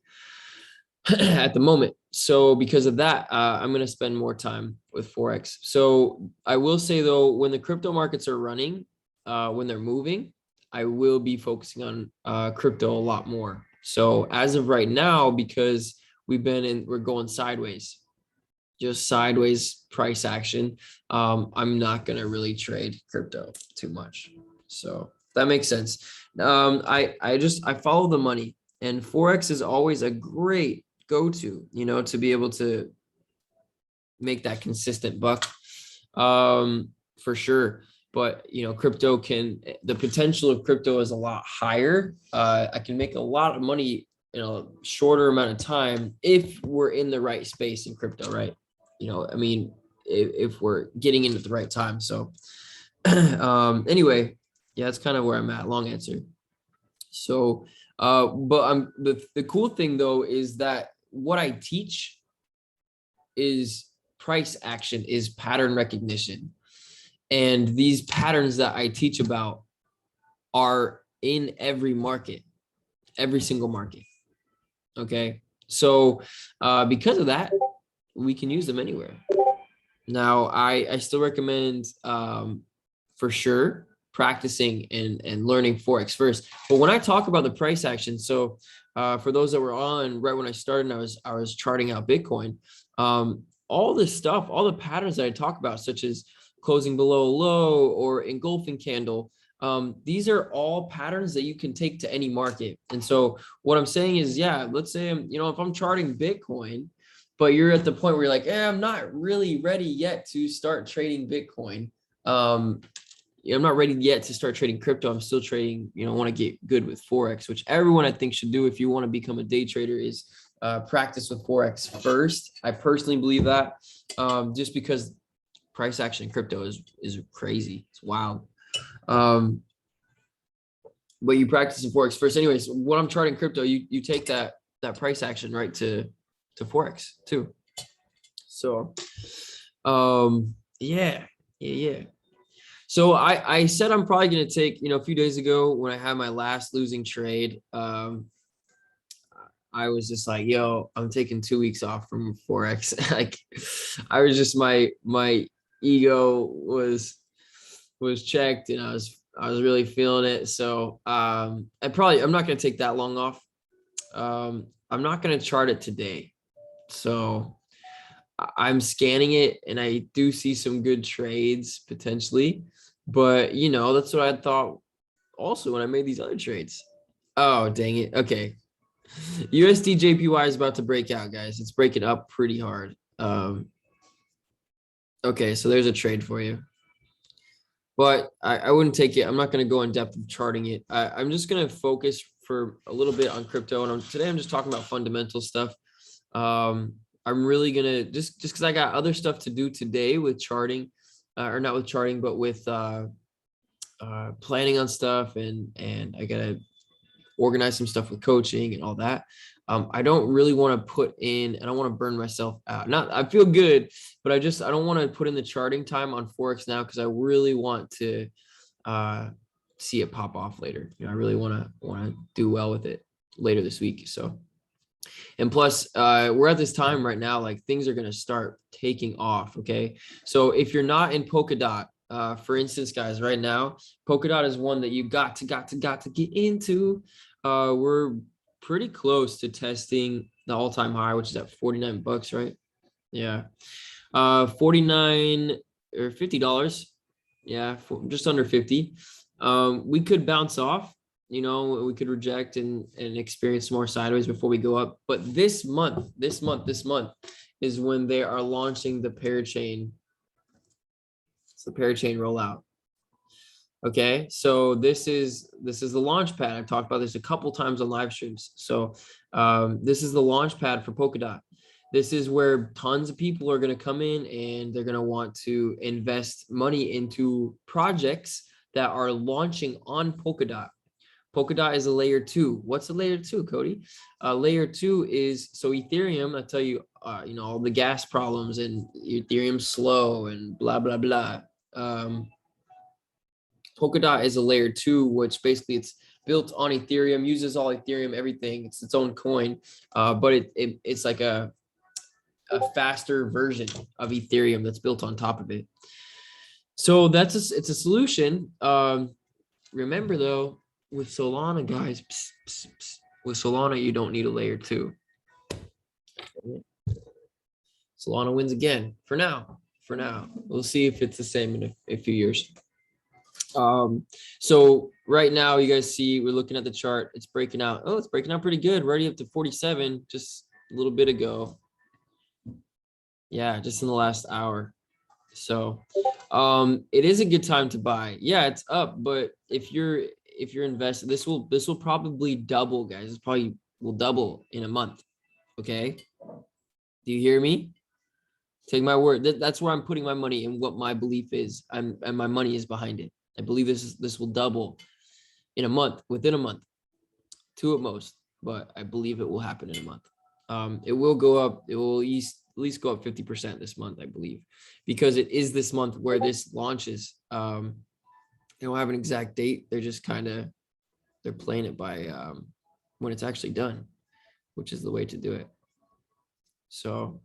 at the moment. So because of that, I'm going to spend more time with Forex. So I will say though, when the crypto markets are running, when they're moving, I will be focusing on crypto a lot more. So as of right now, because we're going sideways, just sideways price action. I'm not going to really trade crypto too much. So that makes sense. I follow the money, and Forex is always a great go-to, to be able to make that consistent buck, for sure. But the potential of crypto is a lot higher. I can make a lot of money in a shorter amount of time if we're in the right space in crypto, right? If we're getting in at the right time. So anyway, yeah, that's kind of where I'm at. Long answer. So but the cool thing though is that what I teach is price action, is pattern recognition. And these patterns that I teach about are in every market, every single market. Okay. So because of that, we can use them anywhere. Now, I still recommend for sure practicing and learning Forex first. But when I talk about the price action, so for those that were on right when I started, I was charting out Bitcoin. All this stuff, all the patterns that I talk about, such as closing below a low or engulfing candle, these are all patterns that you can take to any market. And so what I'm saying is, yeah, let's say if I'm charting Bitcoin, but you're at the point where you're like, I'm not really ready yet to start trading Bitcoin. I'm not ready yet to start trading crypto. I'm still trading, want to get good with Forex, which everyone I think should do if you want to become a day trader, is practice with Forex first. I personally believe that, just because price action in crypto is crazy. It's wild. But you practice in Forex first. Anyways, when I'm charting crypto, you take that price action right to Forex too. So yeah. So I said I'm probably going to take, a few days ago when I had my last losing trade, I was just like, yo, I'm taking 2 weeks off from Forex. Like I was just, my ego was checked, and I was really feeling it. So I'm not going to take that long off. I'm not going to chart it today. So I'm scanning it, and I do see some good trades potentially, but that's what I thought also when I made these other trades. Oh, dang it. Okay. USD JPY is about to break out, guys. It's breaking up pretty hard. Okay, so there's a trade for you, but I wouldn't take it. I'm not going to go in depth of charting it. I'm just going to focus for a little bit on crypto, and today I'm just talking about fundamental stuff. I'm really gonna just because I got other stuff to do today with charting, or not with charting, but with planning on stuff, and I gotta organize some stuff with coaching and all that. I don't really want to put in, and I don't want to burn myself out. I feel good, but I don't want to put in the charting time on Forex now, because I really want to see it pop off later. I really want to do well with it later this week. So. And plus, we're at this time right now, like things are going to start taking off. Okay. So if you're not in Polkadot, for instance, guys, right now, Polkadot is one that you got to get into. We're pretty close to testing the all-time high, which is at $49, right? Yeah. 49 or $50. Yeah. Just under 50. We could bounce off. We could reject and experience more sideways before we go up. But this month is when they are launching the parachain. It's the parachain rollout. Okay, so this is the launch pad. I've talked about this a couple times on live streams. So this is the launch pad for Polkadot. This is where tons of people are going to come in, and they're going to want to invest money into projects that are launching on Polkadot. Polkadot is a layer 2. What's a layer 2, Cody? Layer 2 is, so Ethereum, I'll tell you you know, all the gas problems and Ethereum's slow and blah blah blah. Polkadot is a layer 2, which basically it's built on Ethereum, uses all Ethereum, everything. It's its own coin, but it's like a faster version of Ethereum that's built on top of it. So it's a solution. Remember though, with Solana, guys, with Solana, you don't need a layer 2. Solana wins again for now. For now, we'll see if it's the same in a few years. So right now, you guys see we're looking at the chart. It's breaking out. Oh, it's breaking out pretty good. Already up to 47 just a little bit ago. Yeah, just in the last hour. So it is a good time to buy. Yeah, it's up, but if you're invested, this will probably double, guys. This probably will double in a month. Okay, do you hear me? Take my word. That's where I'm putting my money and what my belief is. And my money is behind it. I believe this will double in a month, within a month, 2 at most, but I believe it will happen in a month. It will go up. It will at least go up 50% this month, I believe, because it is this month where this launches. They don't have an exact date. They're just they're playing it by when it's actually done, which is the way to do it. So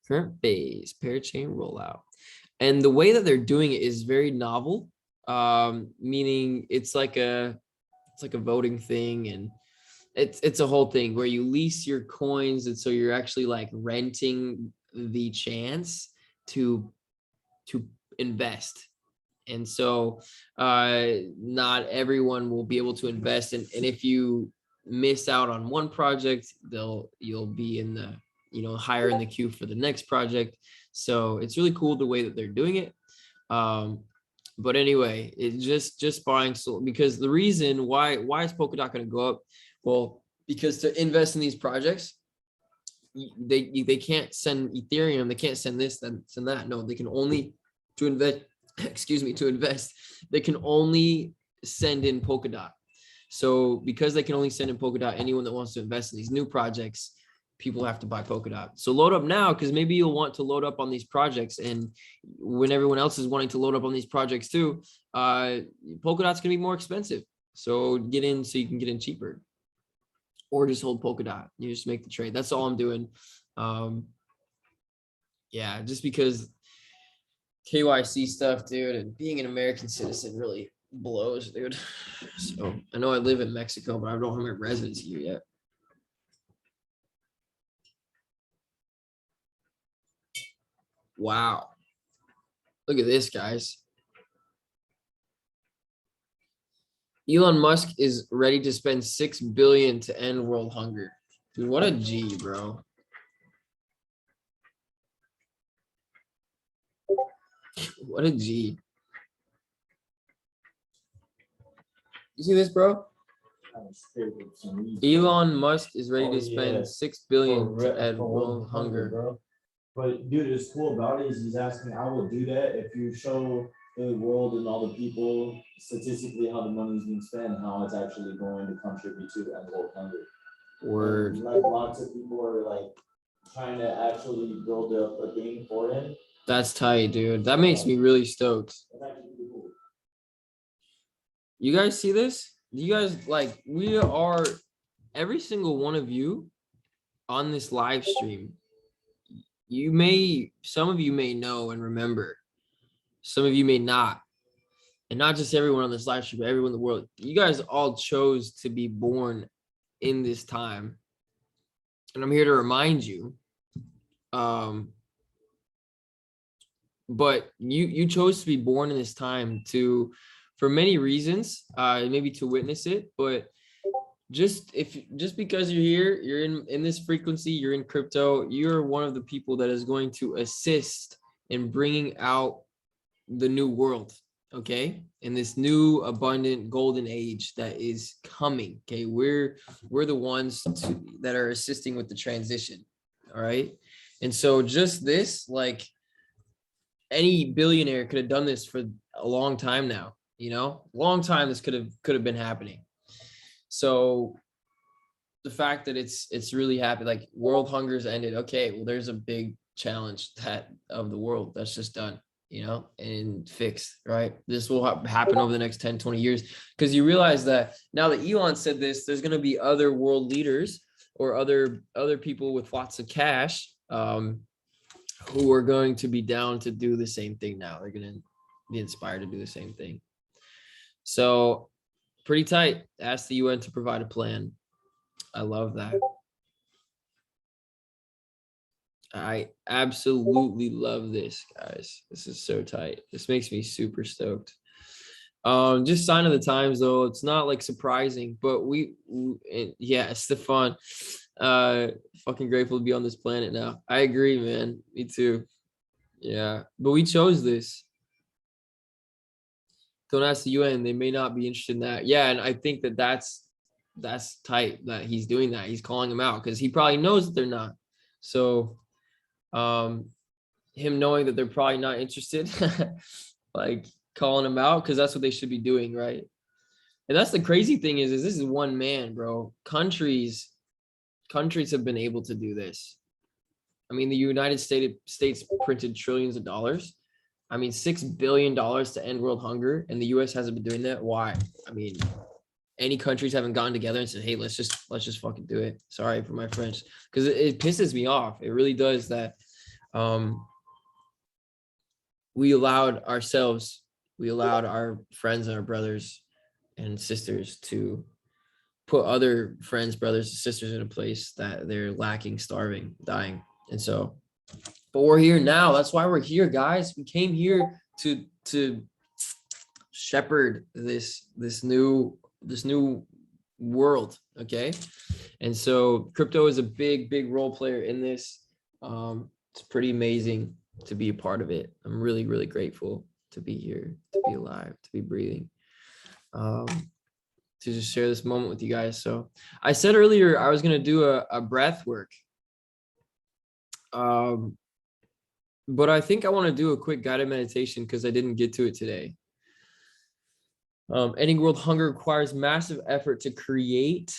current phase, parachain rollout. And the way that they're doing it is very novel, meaning it's like a voting thing, and it's a whole thing where you lease your coins, and so you're actually like renting the chance to invest. And so not everyone will be able to invest, and if you miss out on one project, you'll be in the, you know, higher in the queue for the next project. So it's really cool the way that they're doing it. But anyway, it's just buying, so because the reason why is Polkadot going to go up? Well, because to invest in these projects, they can't send Ethereum, they can't send this, then send that. No, they can only to invest. Excuse me, to invest, they can only send in Polkadot. So because they can only send in Polkadot, anyone that wants to invest in these new projects, people have to buy Polkadot. So load up now, because maybe you'll want to load up on these projects, and when everyone else is wanting to load up on these projects too, Polkadot's gonna be more expensive. So get in so you can get in cheaper, or just hold Polkadot. You just make the trade. That's all I'm doing. Yeah, just because KYC stuff, dude, and being an American citizen really blows, dude. So I know I live in Mexico, but I don't have my residency here yet. Wow. Look at this, guys. Elon Musk is ready to spend $6 billion to end world hunger. Dude, what a G, bro. What a G. You see this, bro? Elon Musk is ready to spend $6 billion to end world hunger, bro. But dude, it's cool about it is he's asking, I will do that if you show the world and all the people statistically how the money is being spent, how it's actually going to contribute to end world hunger. Word. And like lots of people are like trying to actually build up a thing for him. That's tight, dude. That makes me really stoked. You guys see this? You guys, like, we are, every single one of you on this live stream, some of you may know and remember, some of you may not. And not just everyone on this live stream, but everyone in the world. You guys all chose to be born in this time. And I'm here to remind you, but you chose to be born in this time for many reasons, maybe to witness it, but just because you're here, you're in this frequency, you're in crypto, you're one of the people that is going to assist in bringing out the new world, okay? In this new abundant golden age that is coming, okay? We're the ones that are assisting with the transition, all right? And so just this, like, any billionaire could have done this for a long time now, you know, long time this could have been happening. So the fact that it's really happy, like world hunger's ended. Okay, well, there's a big challenge that of the world that's just done, and fixed, right? This will happen over the next 10, 20 years, because you realize that now that Elon said this, there's going to be other world leaders or other people with lots of cash, who are going to be down to do the same thing. Now they're going to be inspired to do the same thing. So pretty tight. Ask the UN to provide a plan. I love that. I absolutely love this, guys. This is so tight. This makes me super stoked. Just sign of the times, though. It's not like surprising, but yeah, Stefan, fucking grateful to be on this planet now. I agree, man. Me too. Yeah, but we chose this. Don't ask the UN. They may not be interested in that. Yeah, and I think that's tight that he's doing that. He's calling them out because he probably knows that they're not. So, him knowing that they're probably not interested, like calling them out, because that's what they should be doing, right? And that's the crazy thing is this is one man, bro. Countries have been able to do this. I mean, the United States printed trillions of dollars. I mean, $6 billion to end world hunger, and the US hasn't been doing that. Why? I mean, any countries haven't gotten together and said, hey, let's just fucking do it. Sorry for my French, because it pisses me off. It really does that. We allowed our friends and our brothers and sisters to put other friends, brothers, and sisters in a place that they're lacking, starving, dying. And so, but we're here now. That's why we're here, guys. We came here to shepherd this new world. Okay. And so crypto is a big role player in this. It's pretty amazing to be a part of it. I'm really, really grateful to be here, to be alive, to be breathing, to just share this moment with you guys. So I said earlier I was going to do a breath work. But I think I want to do a quick guided meditation because I didn't get to it today. Ending world hunger requires massive effort to create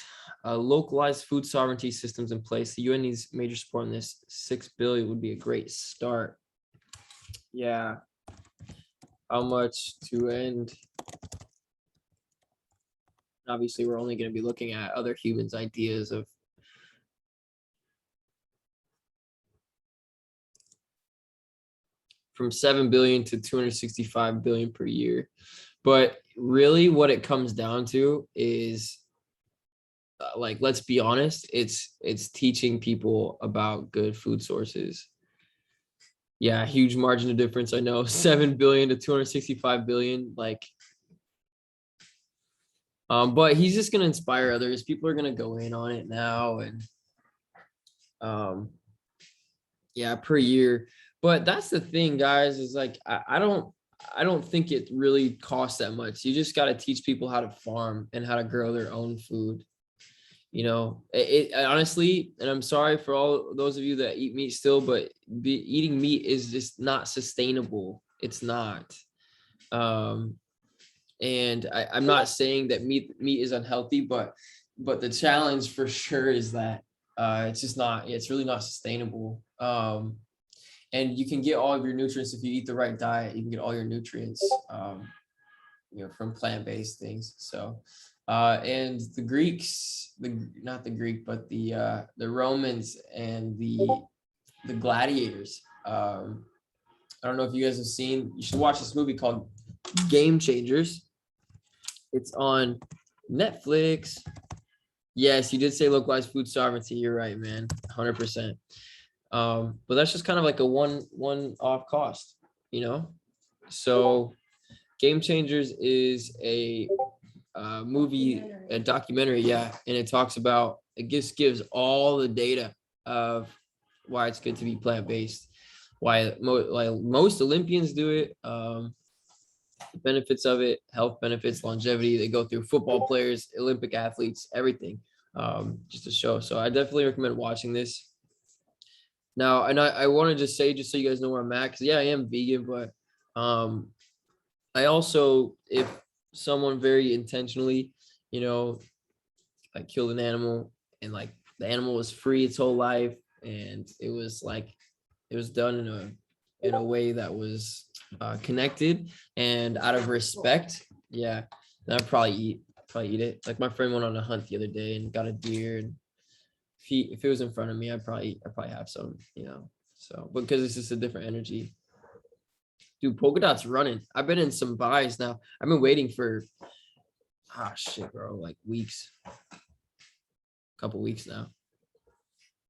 localized food sovereignty systems in place. The UN needs major support on this. 6 billion would be a great start. Yeah. How much to end? Obviously, we're only going to be looking at other humans' ideas of from 7 billion to 265 billion per year. But really what it comes down to is like, let's be honest, it's teaching people about good food sources. Yeah, huge margin of difference. I know 7 billion to 265 billion, like, but he's just going to inspire others. People are going to go in on it now. And yeah, per year. But that's the thing, guys, is like, I don't think it really costs that much. You just got to teach people how to farm and how to grow their own food. It honestly, and I'm sorry for all those of you that eat meat still, but eating meat is just not sustainable. It's not. And I'm not saying that meat is unhealthy, but the challenge for sure is that it's really not sustainable. And you can get all of your nutrients if you eat the right diet. You can get all your nutrients, from plant-based things. So, and the Greeks, not the Greek, but the Romans and the gladiators. I don't know if you guys have seen. You should watch this movie called Game Changers. It's on Netflix. Yes, you did say localized food sovereignty. You're right, man. 100%. But that's just kind of like a one-off cost, So Game Changers is a movie, a documentary, yeah, and it talks about, it just gives all the data of why it's good to be plant-based, why most Olympians do it, the benefits of it, health benefits, longevity. They go through football players, Olympic athletes, everything, just to show. So I definitely recommend watching this. Now, and I want to just say, just so you guys know where I'm at, because yeah, I am vegan, but I also, if someone very intentionally, like killed an animal and like the animal was free its whole life, and it was done in a way that was connected and out of respect. Yeah, then I'd probably eat it. Like my friend went on a hunt the other day and got a deer, and if it was in front of me, I'd probably have some, you know. So because it's just a different energy. Dude, polka dots running. I've been in some buys now. I've been waiting for shit, bro, like weeks, couple weeks now.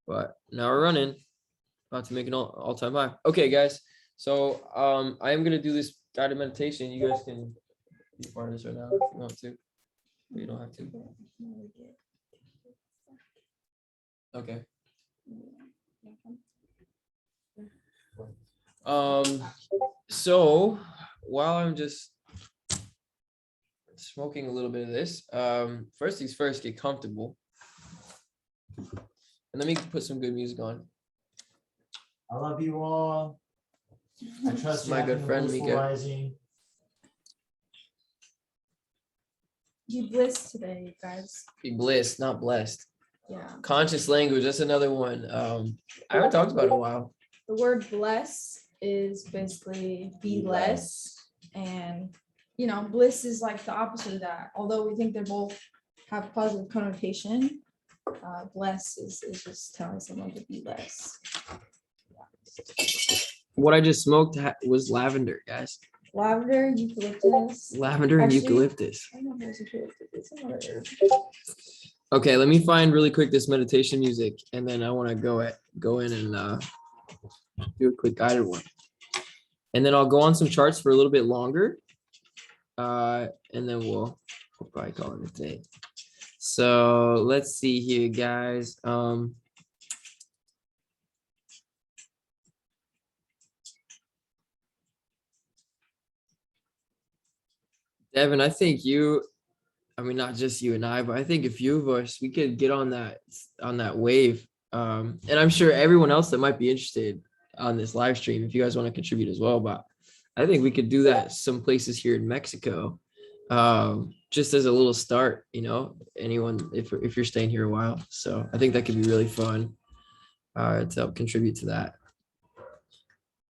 But now we're running. About to make an all-time high. Okay, guys. So I am gonna do this guided meditation. You guys can be part of this right now if you want to. But you don't have to. Okay. So while I'm just smoking a little bit of this, first things first, get comfortable. And let me put some good music on. I love you all. I trust my good friend Mika. Rising. Be blessed today, guys. Be blessed, not blessed. Yeah. Conscious language, that's another one. I haven't talked about it in a while. The word bless is basically be less. And, you know, bliss is like the opposite of that. Although we think they both have positive connotation, bless is just telling someone to be less. What I just smoked was lavender, guys. Lavender, eucalyptus. Lavender and Actually, eucalyptus. I don't know if it's eucalyptus. It's another herb. Okay, let me find really quick this meditation music, and then I want to go in and do a quick guided one. And then I'll go on some charts for a little bit longer. And then we'll probably call it a day. So let's see here, guys. Devin, I think not just you and I, but I think a few of us, we could get on that wave. And I'm sure everyone else that might be interested on this live stream, if you guys want to contribute as well, but I think we could do that some places here in Mexico, just as a little start, you know, anyone, if you're staying here a while. So I think that could be really fun to help contribute to that.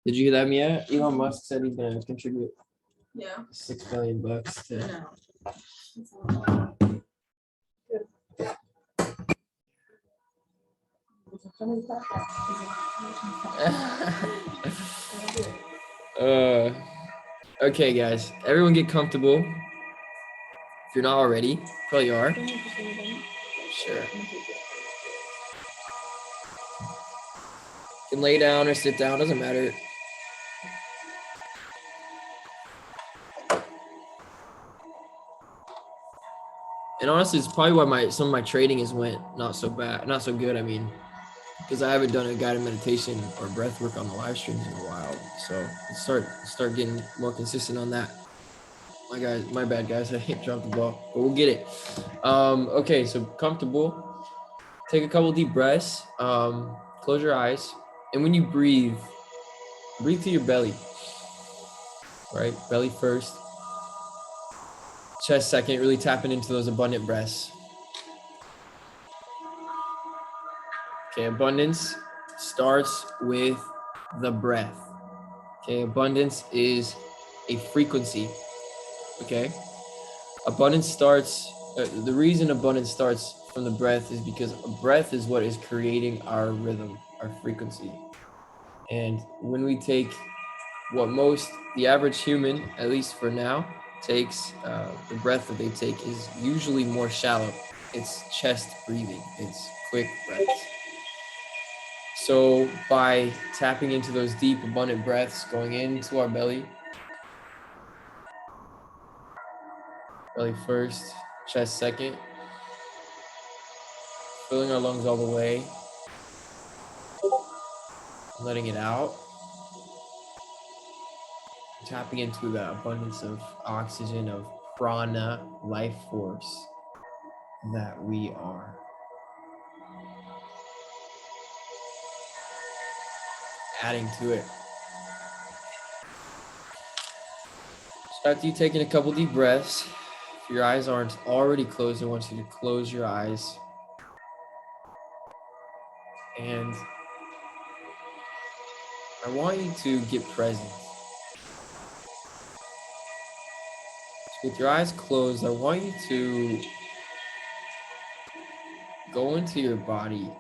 Did you hear that, Mia? Elon Musk said he's going to contribute $6 billion to. Okay, guys, everyone get comfortable. If you're not already, probably are. Sure. You can lay down or sit down, doesn't matter. And honestly, it's probably why some of my trading has went not so good. I mean, because I haven't done a guided meditation or breath work on the live streams in a while. So start getting more consistent on that. My bad, guys. I dropped the ball, but we'll get it. Okay, so comfortable. Take a couple deep breaths. Close your eyes, and when you breathe to your belly. Right, belly first. Chest second, really tapping into those abundant breaths. Okay, abundance starts with the breath. Okay, abundance is a frequency. Okay, abundance starts, the reason abundance starts from the breath is because breath is what is creating our rhythm, our frequency. And when we take what the average human, at least for now, takes, the breath that they take is usually more shallow. It's chest breathing. It's quick breaths. So by tapping into those deep, abundant breaths, going into our belly first, chest second, filling our lungs all the way, letting it out, tapping into the abundance of oxygen, of prana, life force that we are. Adding to it. So after you taking a couple deep breaths, if your eyes aren't already closed, I want you to close your eyes. And I want you to get present. With your eyes closed, I want you to go into your body,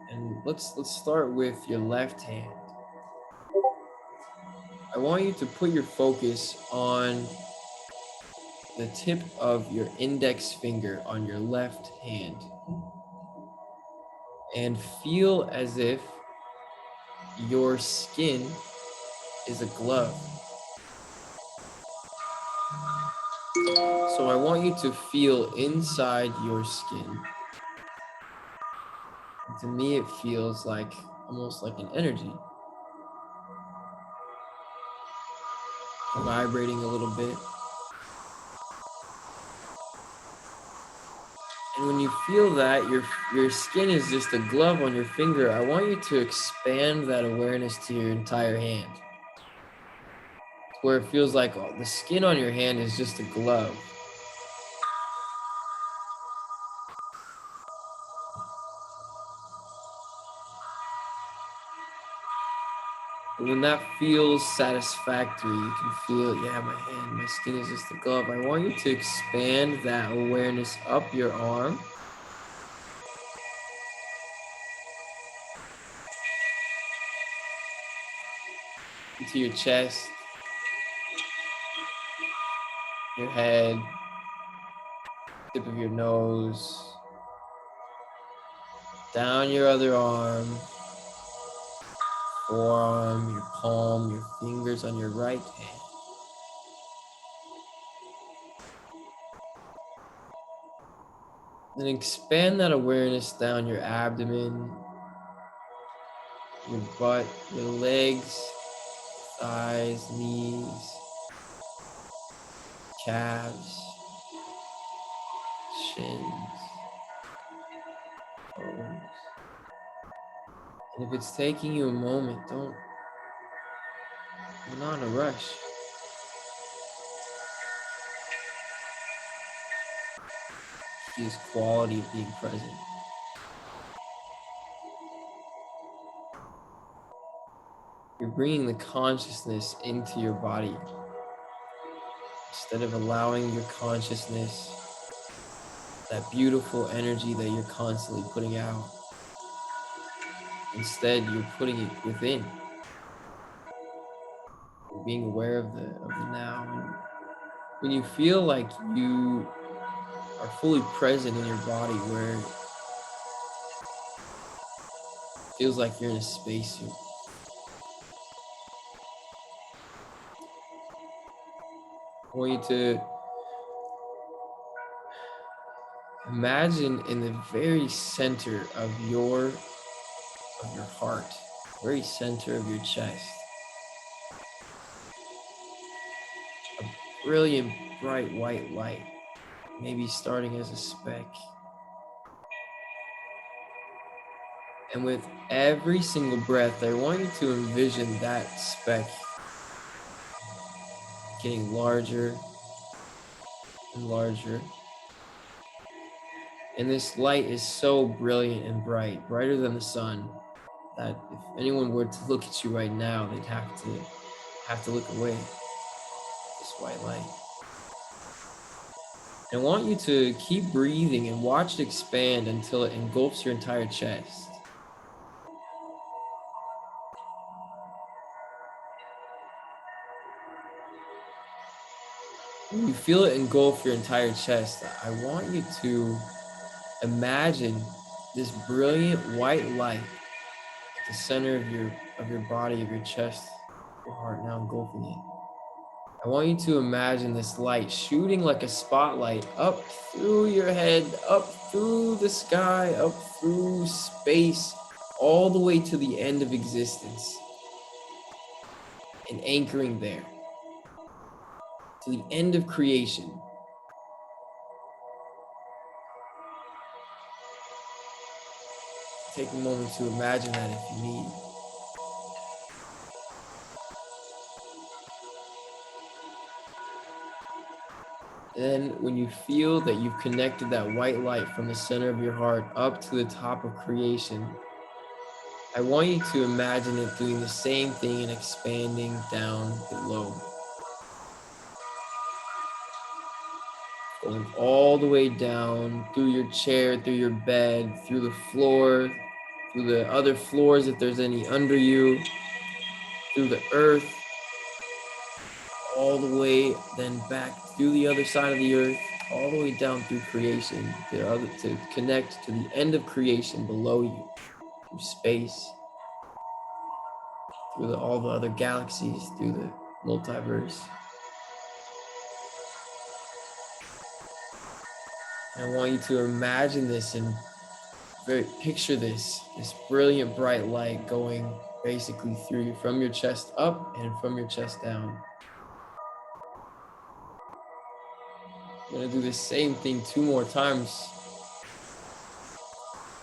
and let's start with your left hand. I want you to put your focus on the tip of your index finger on your left hand and feel as if your skin is a glove. So I want you to feel inside your skin. And to me, it feels like almost like an energy vibrating a little bit. And when you feel that your skin is just a glove on your finger, I want you to expand that awareness to your entire hand, where it feels like the skin on your hand is just a glove. And when that feels satisfactory, you can feel, yeah, my skin is just a glove. I want you to expand that awareness up your arm. Into your chest, your head, tip of your nose, down your other arm, forearm, your palm, your fingers on your right hand. Then expand that awareness down your abdomen, your butt, your legs, thighs, knees, calves, shins, toes. And if it's taking you a moment, you're not in a rush. This quality of being present. You're bringing the consciousness into your body instead of allowing your consciousness, that beautiful energy that you're constantly putting out. Instead, you're putting it within. You're being aware of the now. And when you feel like you are fully present in your body, where it feels like you're in a spacesuit, I want you to imagine in the very center of your heart, very center of your chest, a brilliant, bright white light, maybe starting as a speck. And with every single breath, I want you to envision that speck getting larger and larger. And this light is so brilliant and bright, brighter than the sun, that if anyone were to look at you right now, they'd have to look away. This white light. And I want you to keep breathing and watch it expand until it engulfs your entire chest. When you feel it engulf your entire chest, I want you to imagine this brilliant white light at the center of your body, of your chest, your heart, now engulfing it. I want you to imagine this light shooting like a spotlight up through your head, up through the sky, up through space, all the way to the end of existence, and anchoring there, to the end of creation. Take a moment to imagine that if you need. Then, when you feel that you've connected that white light from the center of your heart up to the top of creation, I want you to imagine it doing the same thing and expanding down below. Going all the way down through your chair, through your bed, through the floor, through the other floors if there's any under you, through the earth, all the way then back through the other side of the earth, all the way down through creation, to connect to the end of creation below you, through space, through all the other galaxies, through the multiverse. I want you to imagine this and picture this brilliant bright light going basically through you from your chest up and from your chest down. I'm gonna do the same thing 2 more times.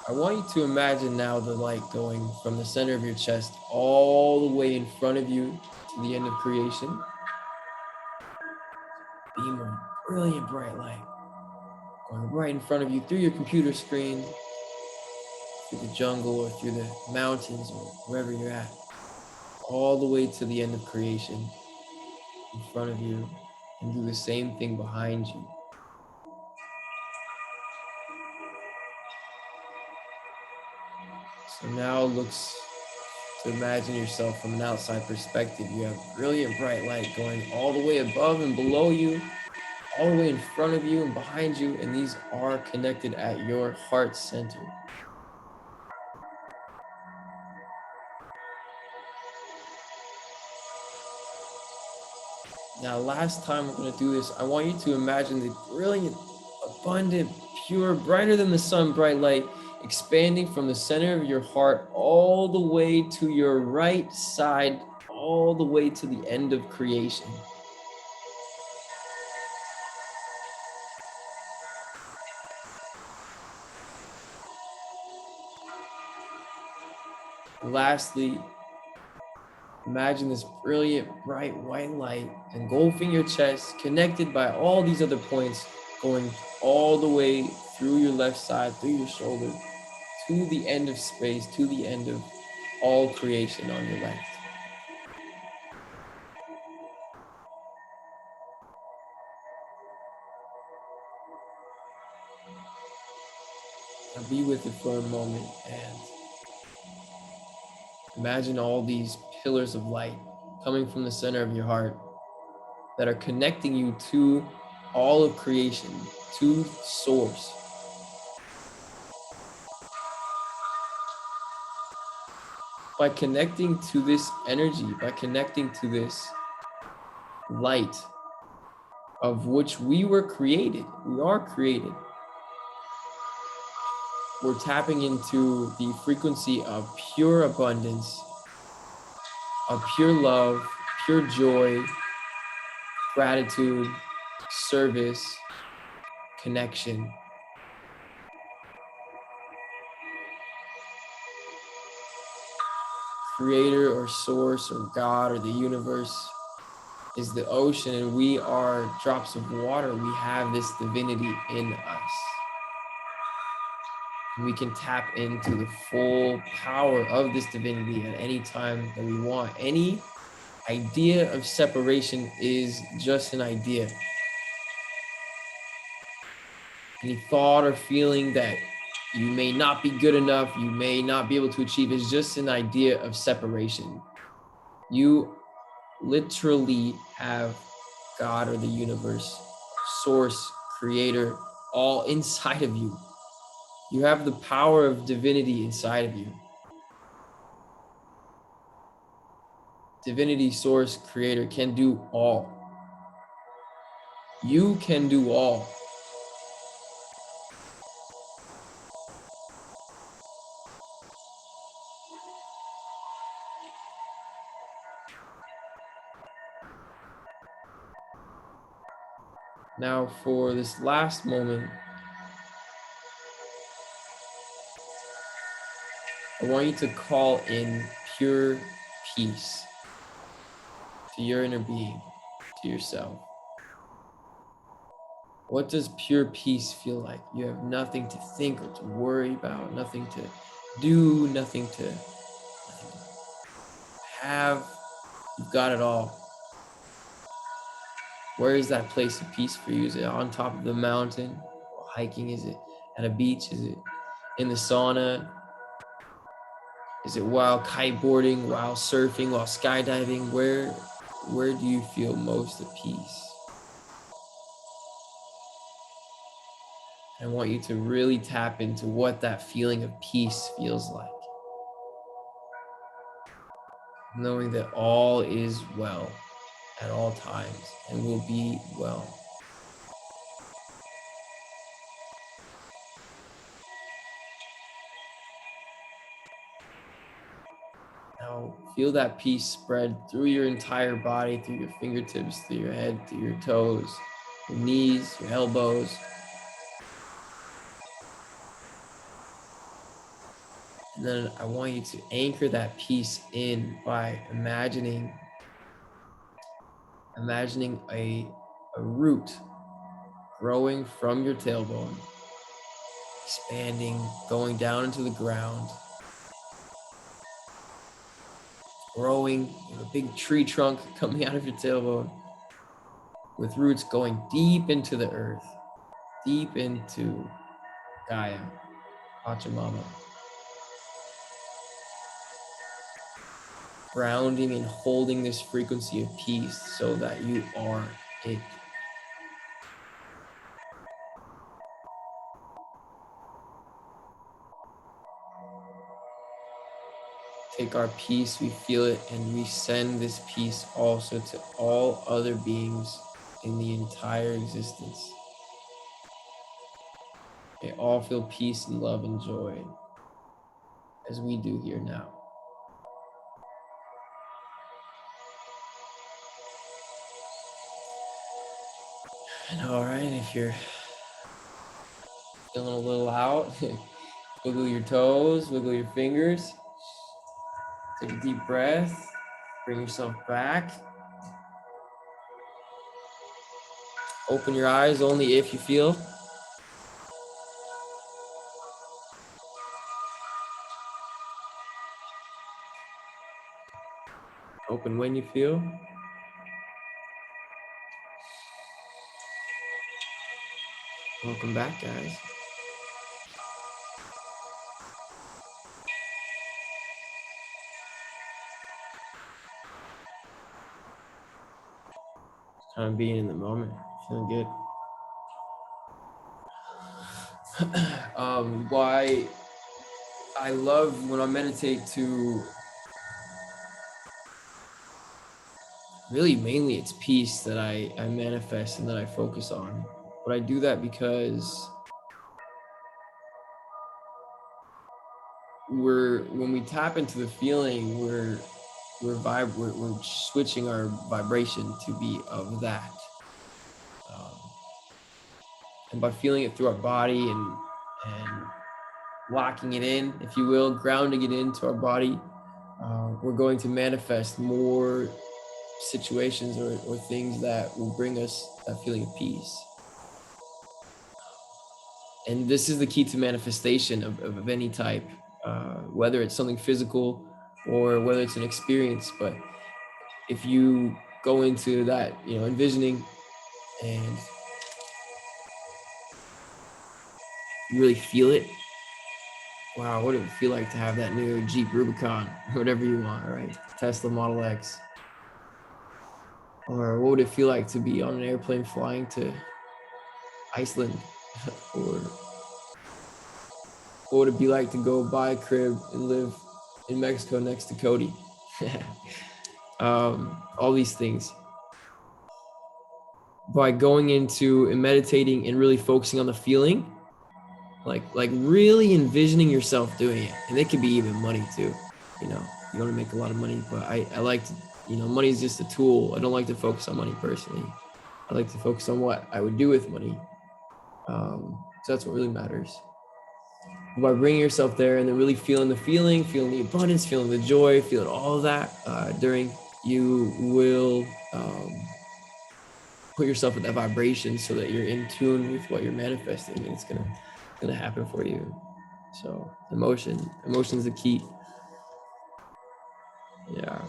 I want you to imagine now the light going from the center of your chest all the way in front of you to the end of creation. Beam of brilliant bright light going right in front of you through your computer screen, through the jungle or through the mountains or wherever you're at, all the way to the end of creation in front of you, and do the same thing behind you. So now it looks to imagine yourself from an outside perspective. You have brilliant bright light going all the way above and below you, all the way in front of you and behind you, and these are connected at your heart center. Now, last time we're going to do this, I want you to imagine the brilliant, abundant, pure, brighter than the sun bright light expanding from the center of your heart all the way to your right side, all the way to the end of creation. Lastly, imagine this brilliant, bright white light engulfing your chest, connected by all these other points, going all the way through your left side, through your shoulder, to the end of space, to the end of all creation on your left. Now be with it for a moment and imagine all these pillars of light coming from the center of your heart that are connecting you to all of creation, to Source. By connecting to this energy, by connecting to this light of which we were created, we are created, we're tapping into the frequency of pure abundance, of pure love, pure joy, gratitude, service, connection. Creator or source or God or the universe is the ocean, and we are drops of water. We have this divinity in us. We can tap into the full power of this divinity at any time that we want. Any idea of separation is just an idea. Any thought or feeling that you may not be good enough, you may not be able to achieve, is just an idea of separation. You literally have God or the universe, source, creator, all inside of you. You have the power of divinity inside of you. Divinity, source, creator can do all. You can do all. Now, for this last moment, I want you to call in pure peace to your inner being, to yourself. What does pure peace feel like? You have nothing to think or to worry about, nothing to do, nothing to you've got it all. Where is that place of peace for you? Is it on top of the mountain, hiking? Is it at a beach? Is it in the sauna? Is it while kiteboarding, while surfing, while skydiving? Where do you feel most at peace? I want you to really tap into what that feeling of peace feels like. Knowing that all is well at all times and will be well. Now feel that peace spread through your entire body, through your fingertips, through your head, through your toes, your knees, your elbows. And then I want you to anchor that peace in by imagining a root growing from your tailbone, expanding, going down into the ground, growing, a big tree trunk coming out of your tailbone, with roots going deep into the earth, deep into Gaia, Pachamama, grounding and holding this frequency of peace so that you are it. Take our peace, we feel it, and we send this peace also to all other beings in the entire existence. They all feel peace and love and joy as we do here now. And all right, if you're feeling a little out, wiggle your toes, wiggle your fingers, take a deep breath, bring yourself back. Open your eyes only if you feel. Open when you feel. Welcome back, guys. Kind of being in the moment, feeling good. Why I love when I meditate to really mainly it's peace that I manifest and that I focus on. But I do that because when we tap into the feeling, we're switching our vibration to be of that. And by feeling it through our body and locking it in, if you will, grounding it into our body, we're going to manifest more situations or things that will bring us that feeling of peace. And this is the key to manifestation of any type, whether it's something physical or whether it's an experience. But if you go into that, envisioning and you really feel it, wow, what would it feel like to have that new Jeep Rubicon, or whatever you want, right? Tesla Model X. Or what would it feel like to be on an airplane flying to Iceland? Or what would it be like to go buy a crib and live in Mexico next to Cody? All these things. By going into and meditating and really focusing on the feeling, like really envisioning yourself doing it. And it could be even money too. You want to make a lot of money, but I like to, money is just a tool. I don't like to focus on money personally. I like to focus on what I would do with money. So that's what really matters. By bringing yourself there and then really feeling the feeling, feeling the abundance, feeling the joy, feeling all of that you will put yourself at that vibration so that you're in tune with what you're manifesting, and it's gonna happen for you. So emotion is the key. Yeah.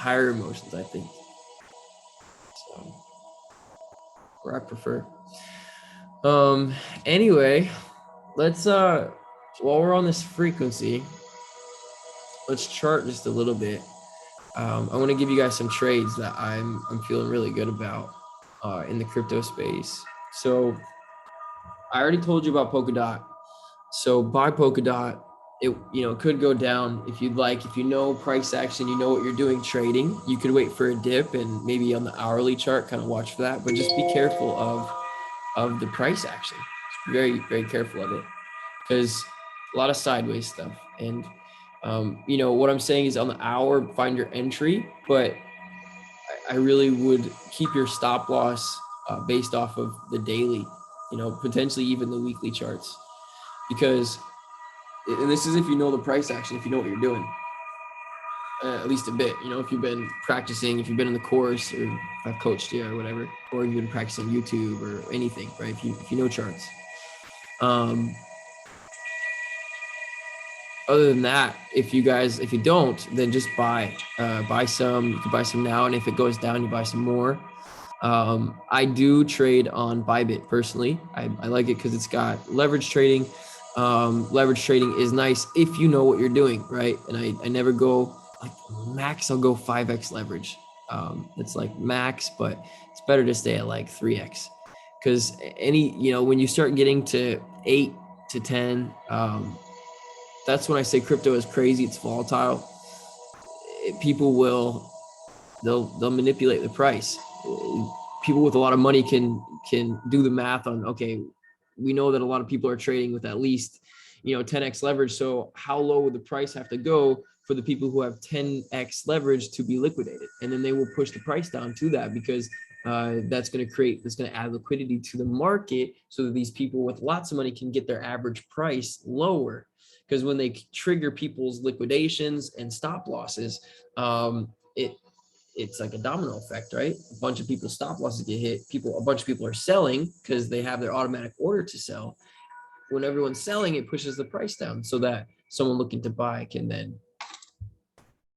higher emotions, I think. So, or I prefer. Anyway, let's while we're on this frequency, let's chart just a little bit. I want to give you guys some trades that I'm feeling really good about in the crypto space. So I already told you about Polkadot. So buy Polkadot. It could go down if you'd like. If you know price action, you know what you're doing trading. You could wait for a dip and maybe on the hourly chart, kind of watch for that. But just be careful of the price action. Very, very careful of it, because a lot of sideways stuff. And what I'm saying is on the hour, find your entry, but I really would keep your stop loss based off of the daily, potentially even the weekly charts, because, and this is if you know the price action, if you know what you're doing, at least a bit, if you've been practicing, if you've been in the course, or if I've coached you or whatever, or you've been practicing YouTube or anything, right? If you know charts. Other than that, if you don't, then just buy some. You can buy some now, and if it goes down, you buy some more. I do trade on Bybit personally. I like it because it's got leverage trading. Leverage trading is nice if you know what you're doing, right? And I never go like max. I'll go 5x leverage. It's like max, but it's better to stay at like 3x, because when you start getting to 8 to 10, that's when I say crypto is crazy. It's volatile. People they'll manipulate the price. People with a lot of money can do the math on, okay, we know that a lot of people are trading with at least 10x leverage. So how low would the price have to go for the people who have 10x leverage to be liquidated? And then they will push the price down to that, because that's going to add liquidity to the market, so that these people with lots of money can get their average price lower. Because when they trigger people's liquidations and stop losses, it's like a domino effect, right? A bunch of people's stop losses get hit. A bunch of people are selling because they have their automatic order to sell. When everyone's selling, it pushes the price down, so that someone looking to buy can then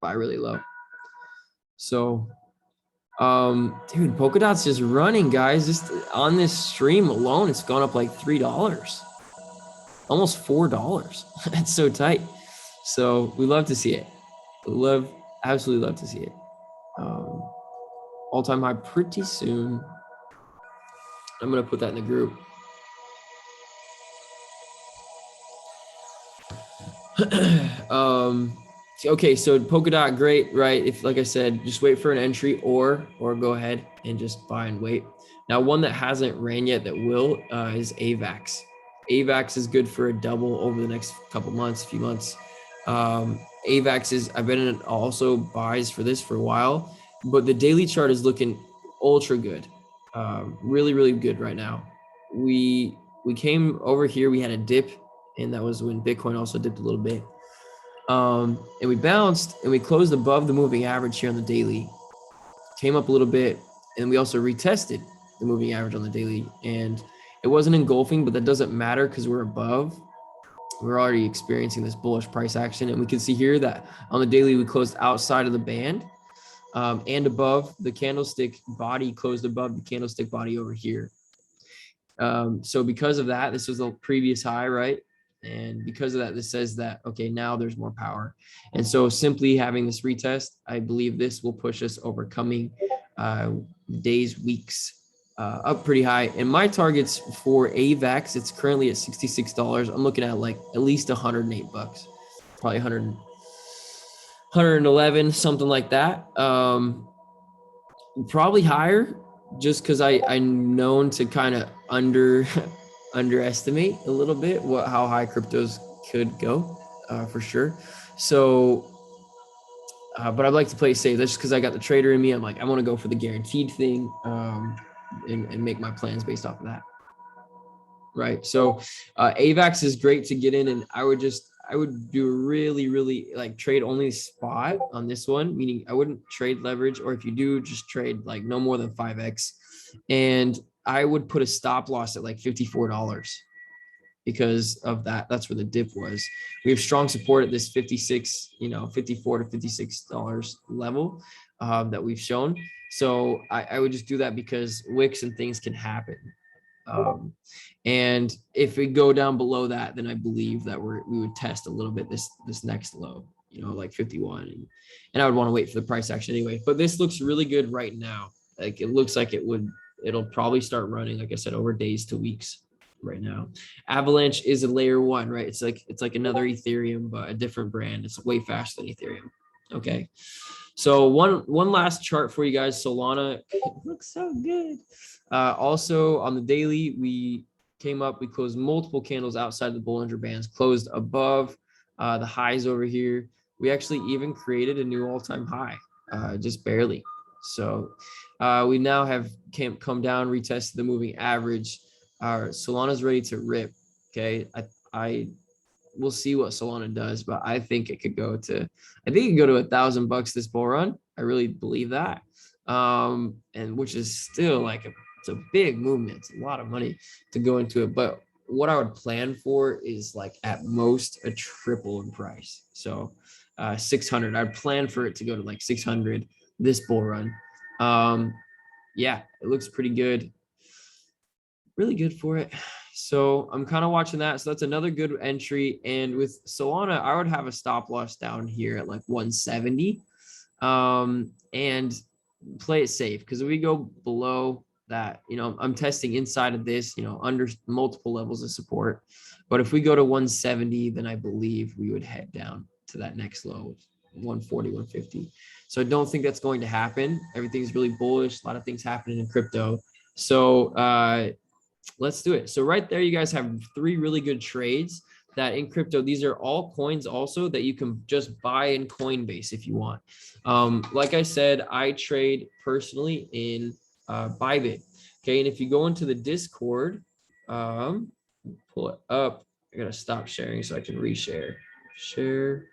buy really low. So, dude, Polkadot's just running, guys. Just on this stream alone, it's gone up like $3, almost $4. That's so tight. So we love to see it. Absolutely love to see it. All-time high pretty soon. I'm gonna put that in the group. Okay, so Polkadot, great, right? If, like I said, just wait for an entry, or go ahead and just buy and wait. Now, one that hasn't ran yet that will is AVAX. AVAX is good for a double over the next few months. AVAX I've been in also buys for this for a while, but the daily chart is looking ultra good. Really, really good right now. We came over here, we had a dip, and that was when Bitcoin also dipped a little bit. And we bounced and we closed above the moving average here on the daily, came up a little bit, and we also retested the moving average on the daily. And it wasn't engulfing, but that doesn't matter because we're above. We're already experiencing this bullish price action. And we can see here that on the daily, we closed outside of the band, and above the candlestick body, closed above the candlestick body over here. So because of that, this was the previous high, right? And because of that, this says that, okay, now there's more power. And so simply having this retest, I believe this will push us over coming days, weeks, up pretty high. And my targets for AVAX, it's currently at $66. I'm looking at like at least $108, probably 111, something like that. Probably higher, just because I'm known to kind of underestimate a little bit how high cryptos could go, for sure. So, but I'd like to play safe. That's just because I got the trader in me. I'm like, I want to go for the guaranteed thing, and make my plans based off of that. Right. So, AVAX is great to get in, and I would do really, really like trade only spot on this one, meaning I wouldn't trade leverage, or if you do, just trade like no more than 5x. And I would put a stop loss at like $54. because of that. That's where the dip was. We have strong support at this 56, $54 to $56 level that we've shown. So I would just do that because wicks and things can happen. And if we go down below that, then I believe that we would test a little bit this next low, like 51. And I would want to wait for the price action anyway. But this looks really good right now. Like it looks like it'll probably start running, like I said, over days to weeks right now. Avalanche is a layer 1, right? It's like another Ethereum, but a different brand. It's way faster than Ethereum. Okay. So one last chart for you guys. Solana, it looks so good. Also on the daily, we closed multiple candles outside the Bollinger Bands, closed above the highs over here. We actually even created a new all-time high, just barely. So we now have come down, retested the moving average. Solana's ready to rip. Okay, we'll see what Solana does, but I think it could go to $1,000 this bull run. I really believe that. And which is still it's a big movement. It's a lot of money to go into it. But what I would plan for is like at most a triple in price. So 600. I'd plan for it to go to like 600 this bull run. Yeah, it looks pretty good. Really good for it. So I'm kind of watching that. So that's another good entry. And with Solana, I would have a stop loss down here at like 170 and play it safe. Because if we go below that, I'm testing inside of this, under multiple levels of support. But if we go to 170, then I believe we would head down to that next low, 140, 150. So I don't think that's going to happen. Everything's really bullish. A lot of things happening in crypto. So let's do it. So right there, you guys have 3 really good trades that in crypto, these are all coins also that you can just buy in Coinbase if you want. Like I said, I trade personally in Bybit. Okay. And if you go into the Discord, pull it up. I got to stop sharing so I can reshare. Share.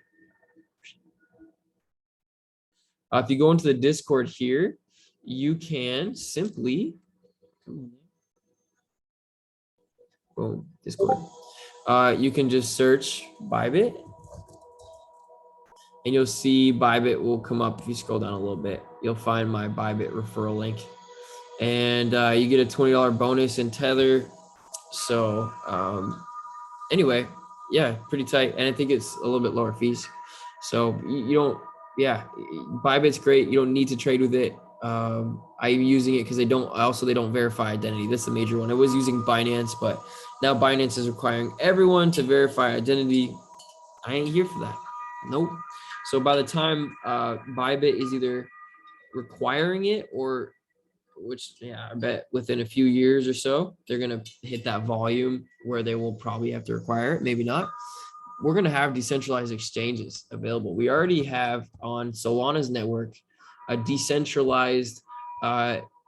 If you go into the Discord here, you can simply, boom, Discord. You can just search Bybit and you'll see Bybit will come up. If you scroll down a little bit, you'll find my Bybit referral link and you get a $20 bonus in Tether. So anyway, yeah, pretty tight. And I think it's a little bit lower fees. So you don't, yeah, Bybit's great. You don't need to trade with it. I'm using it because they don't verify identity. That's the major one. I was using Binance, but now Binance is requiring everyone to verify identity. I ain't here for that. Nope. So by the time Bybit is either requiring it or I bet within a few years or so, they're going to hit that volume where they will probably have to require it. Maybe not. We're going to have decentralized exchanges available. We already have on Solana's network a decentralized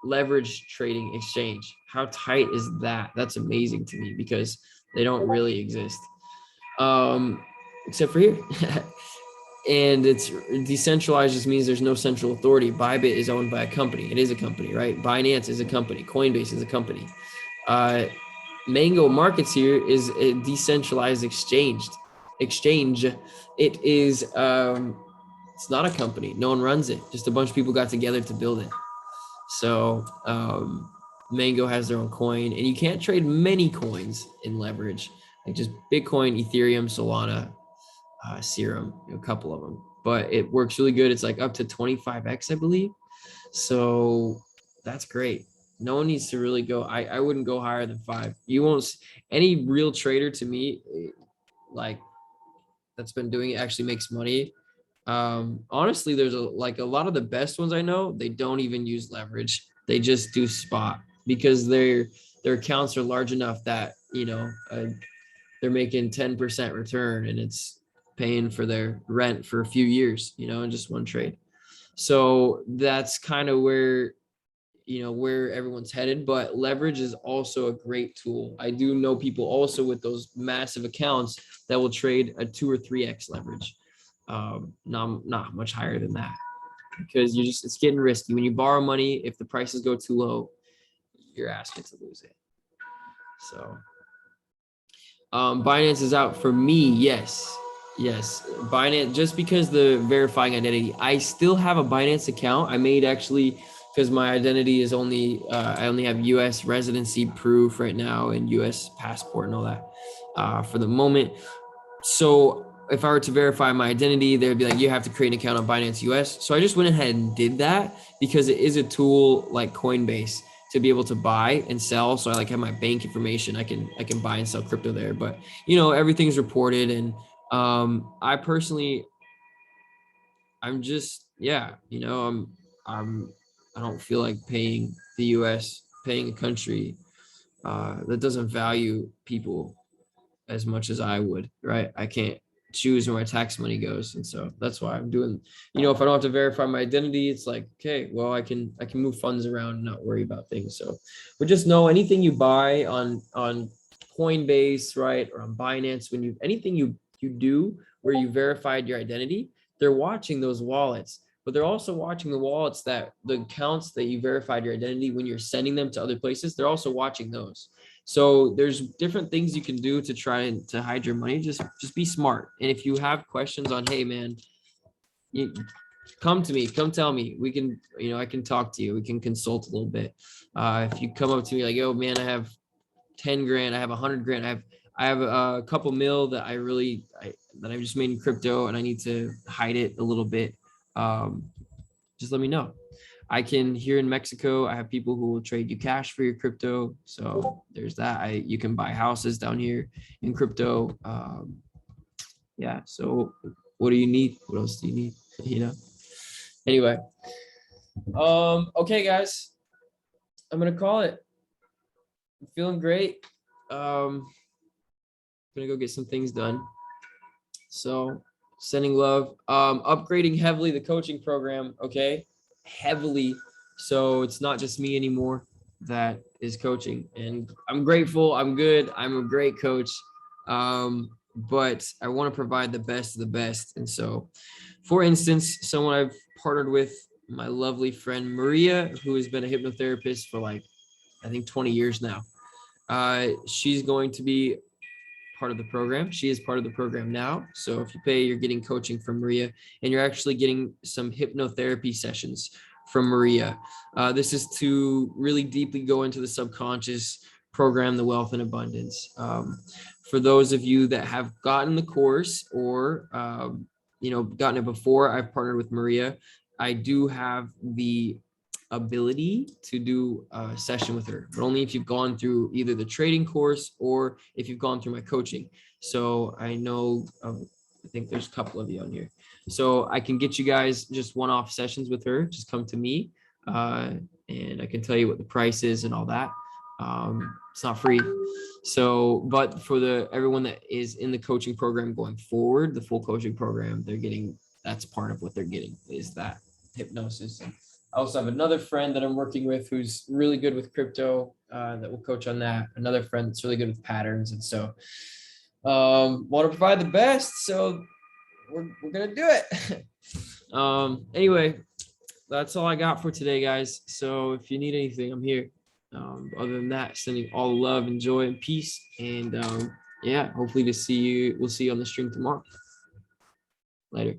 leverage trading exchange. How tight is that? That's amazing to me because they don't really exist, except for here. And it's decentralized just means there's no central authority. Bybit is owned by a company. It is a company, right? Binance is a company. Coinbase is a company. Mango Markets here is a decentralized exchange. It is it's not a company. No one runs it. Just a bunch of people got together to build it. So Mango has their own coin, and you can't trade many coins in leverage, like just Bitcoin, Ethereum, Solana, Serum, a couple of them. But it works really good. It's like up to 25x, I believe. So that's great. No one needs to really go. I wouldn't go higher than 5. You won't. Any real trader to me, like that's been doing it, actually makes money. Honestly, there's a lot of the best ones I know, they don't even use leverage. They just do spot because their accounts are large enough that they're making 10% return and it's paying for their rent for a few years, in just one trade. So that's kind of where everyone's headed. But leverage is also a great tool. I do know people also with those massive accounts that will trade a 2 or 3x leverage. Not much higher than that, because it's getting risky. When you borrow money, if the prices go too low, you're asking to lose it. So Binance is out for me. Yes. Yes. Binance, just because the verifying identity, I still have a Binance account. I made actually, because my identity is only, I only have US residency proof right now and US passport and all that for the moment. So if I were to verify my identity, they'd be like, you have to create an account on Binance US. So I just went ahead and did that because it is a tool like Coinbase to be able to buy and sell. So I like have my bank information. I can buy and sell crypto there. But everything's reported. And I personally, I'm just I'm I don't feel like paying the US, paying a country that doesn't value people as much as I would, right? I can't choose where my tax money goes. And so that's why I'm doing, if I don't have to verify my identity, it's like, okay, well, I can move funds around and not worry about things. So, but just know anything you buy on Coinbase, right? Or on Binance, anything you do where you verified your identity, they're watching those wallets, but they're also watching the wallets that the accounts that you verified your identity when you're sending them to other places, they're also watching those. So there's different things you can do to try and to hide your money. Just be smart. And if you have questions on, hey man, you come to me, come tell me. We can, I can talk to you. We can consult a little bit. If you come up to me like, oh man, I have 10 grand, I have 100 grand, I have a couple mil that that I just made in crypto and I need to hide it a little bit. Just let me know. I can here in Mexico, I have people who will trade you cash for your crypto. So there's that. You can buy houses down here in crypto. Yeah. So what do you need? What else do you need? Anyway. Okay, guys. I'm gonna call it. I'm feeling great. Gonna go get some things done. So sending love. Upgrading heavily the coaching program, okay? Heavily. So it's not just me anymore that is coaching. And I'm grateful. I'm good. I'm a great coach. But I want to provide the best of the best. And so, for instance, someone I've partnered with, my lovely friend Maria, who has been a hypnotherapist for like, I think 20 years now. She's going to be part of the program. She is part of the program now. So if you pay, you're getting coaching from Maria, and you're actually getting some hypnotherapy sessions from Maria. This is to really deeply go into the subconscious, program the wealth and abundance. For those of you that have gotten the course or gotten it before, I've partnered with Maria. I do have the ability to do a session with her, but only if you've gone through either the trading course or if you've gone through my coaching. So I know, I think there's a couple of you on here. So I can get you guys just one-off sessions with her. Just come to me and I can tell you what the price is and all that. It's not free. So, but for everyone that is in the coaching program going forward, the full coaching program, that's part of what they're getting is that hypnosis. I also have another friend that I'm working with who's really good with crypto that will coach on that. Another friend that's really good with patterns. And so want to provide the best. So we're going to do it. Anyway, that's all I got for today, guys. So if you need anything, I'm here. Other than that, sending all love and joy and peace. And hopefully we'll see you on the stream tomorrow. Later.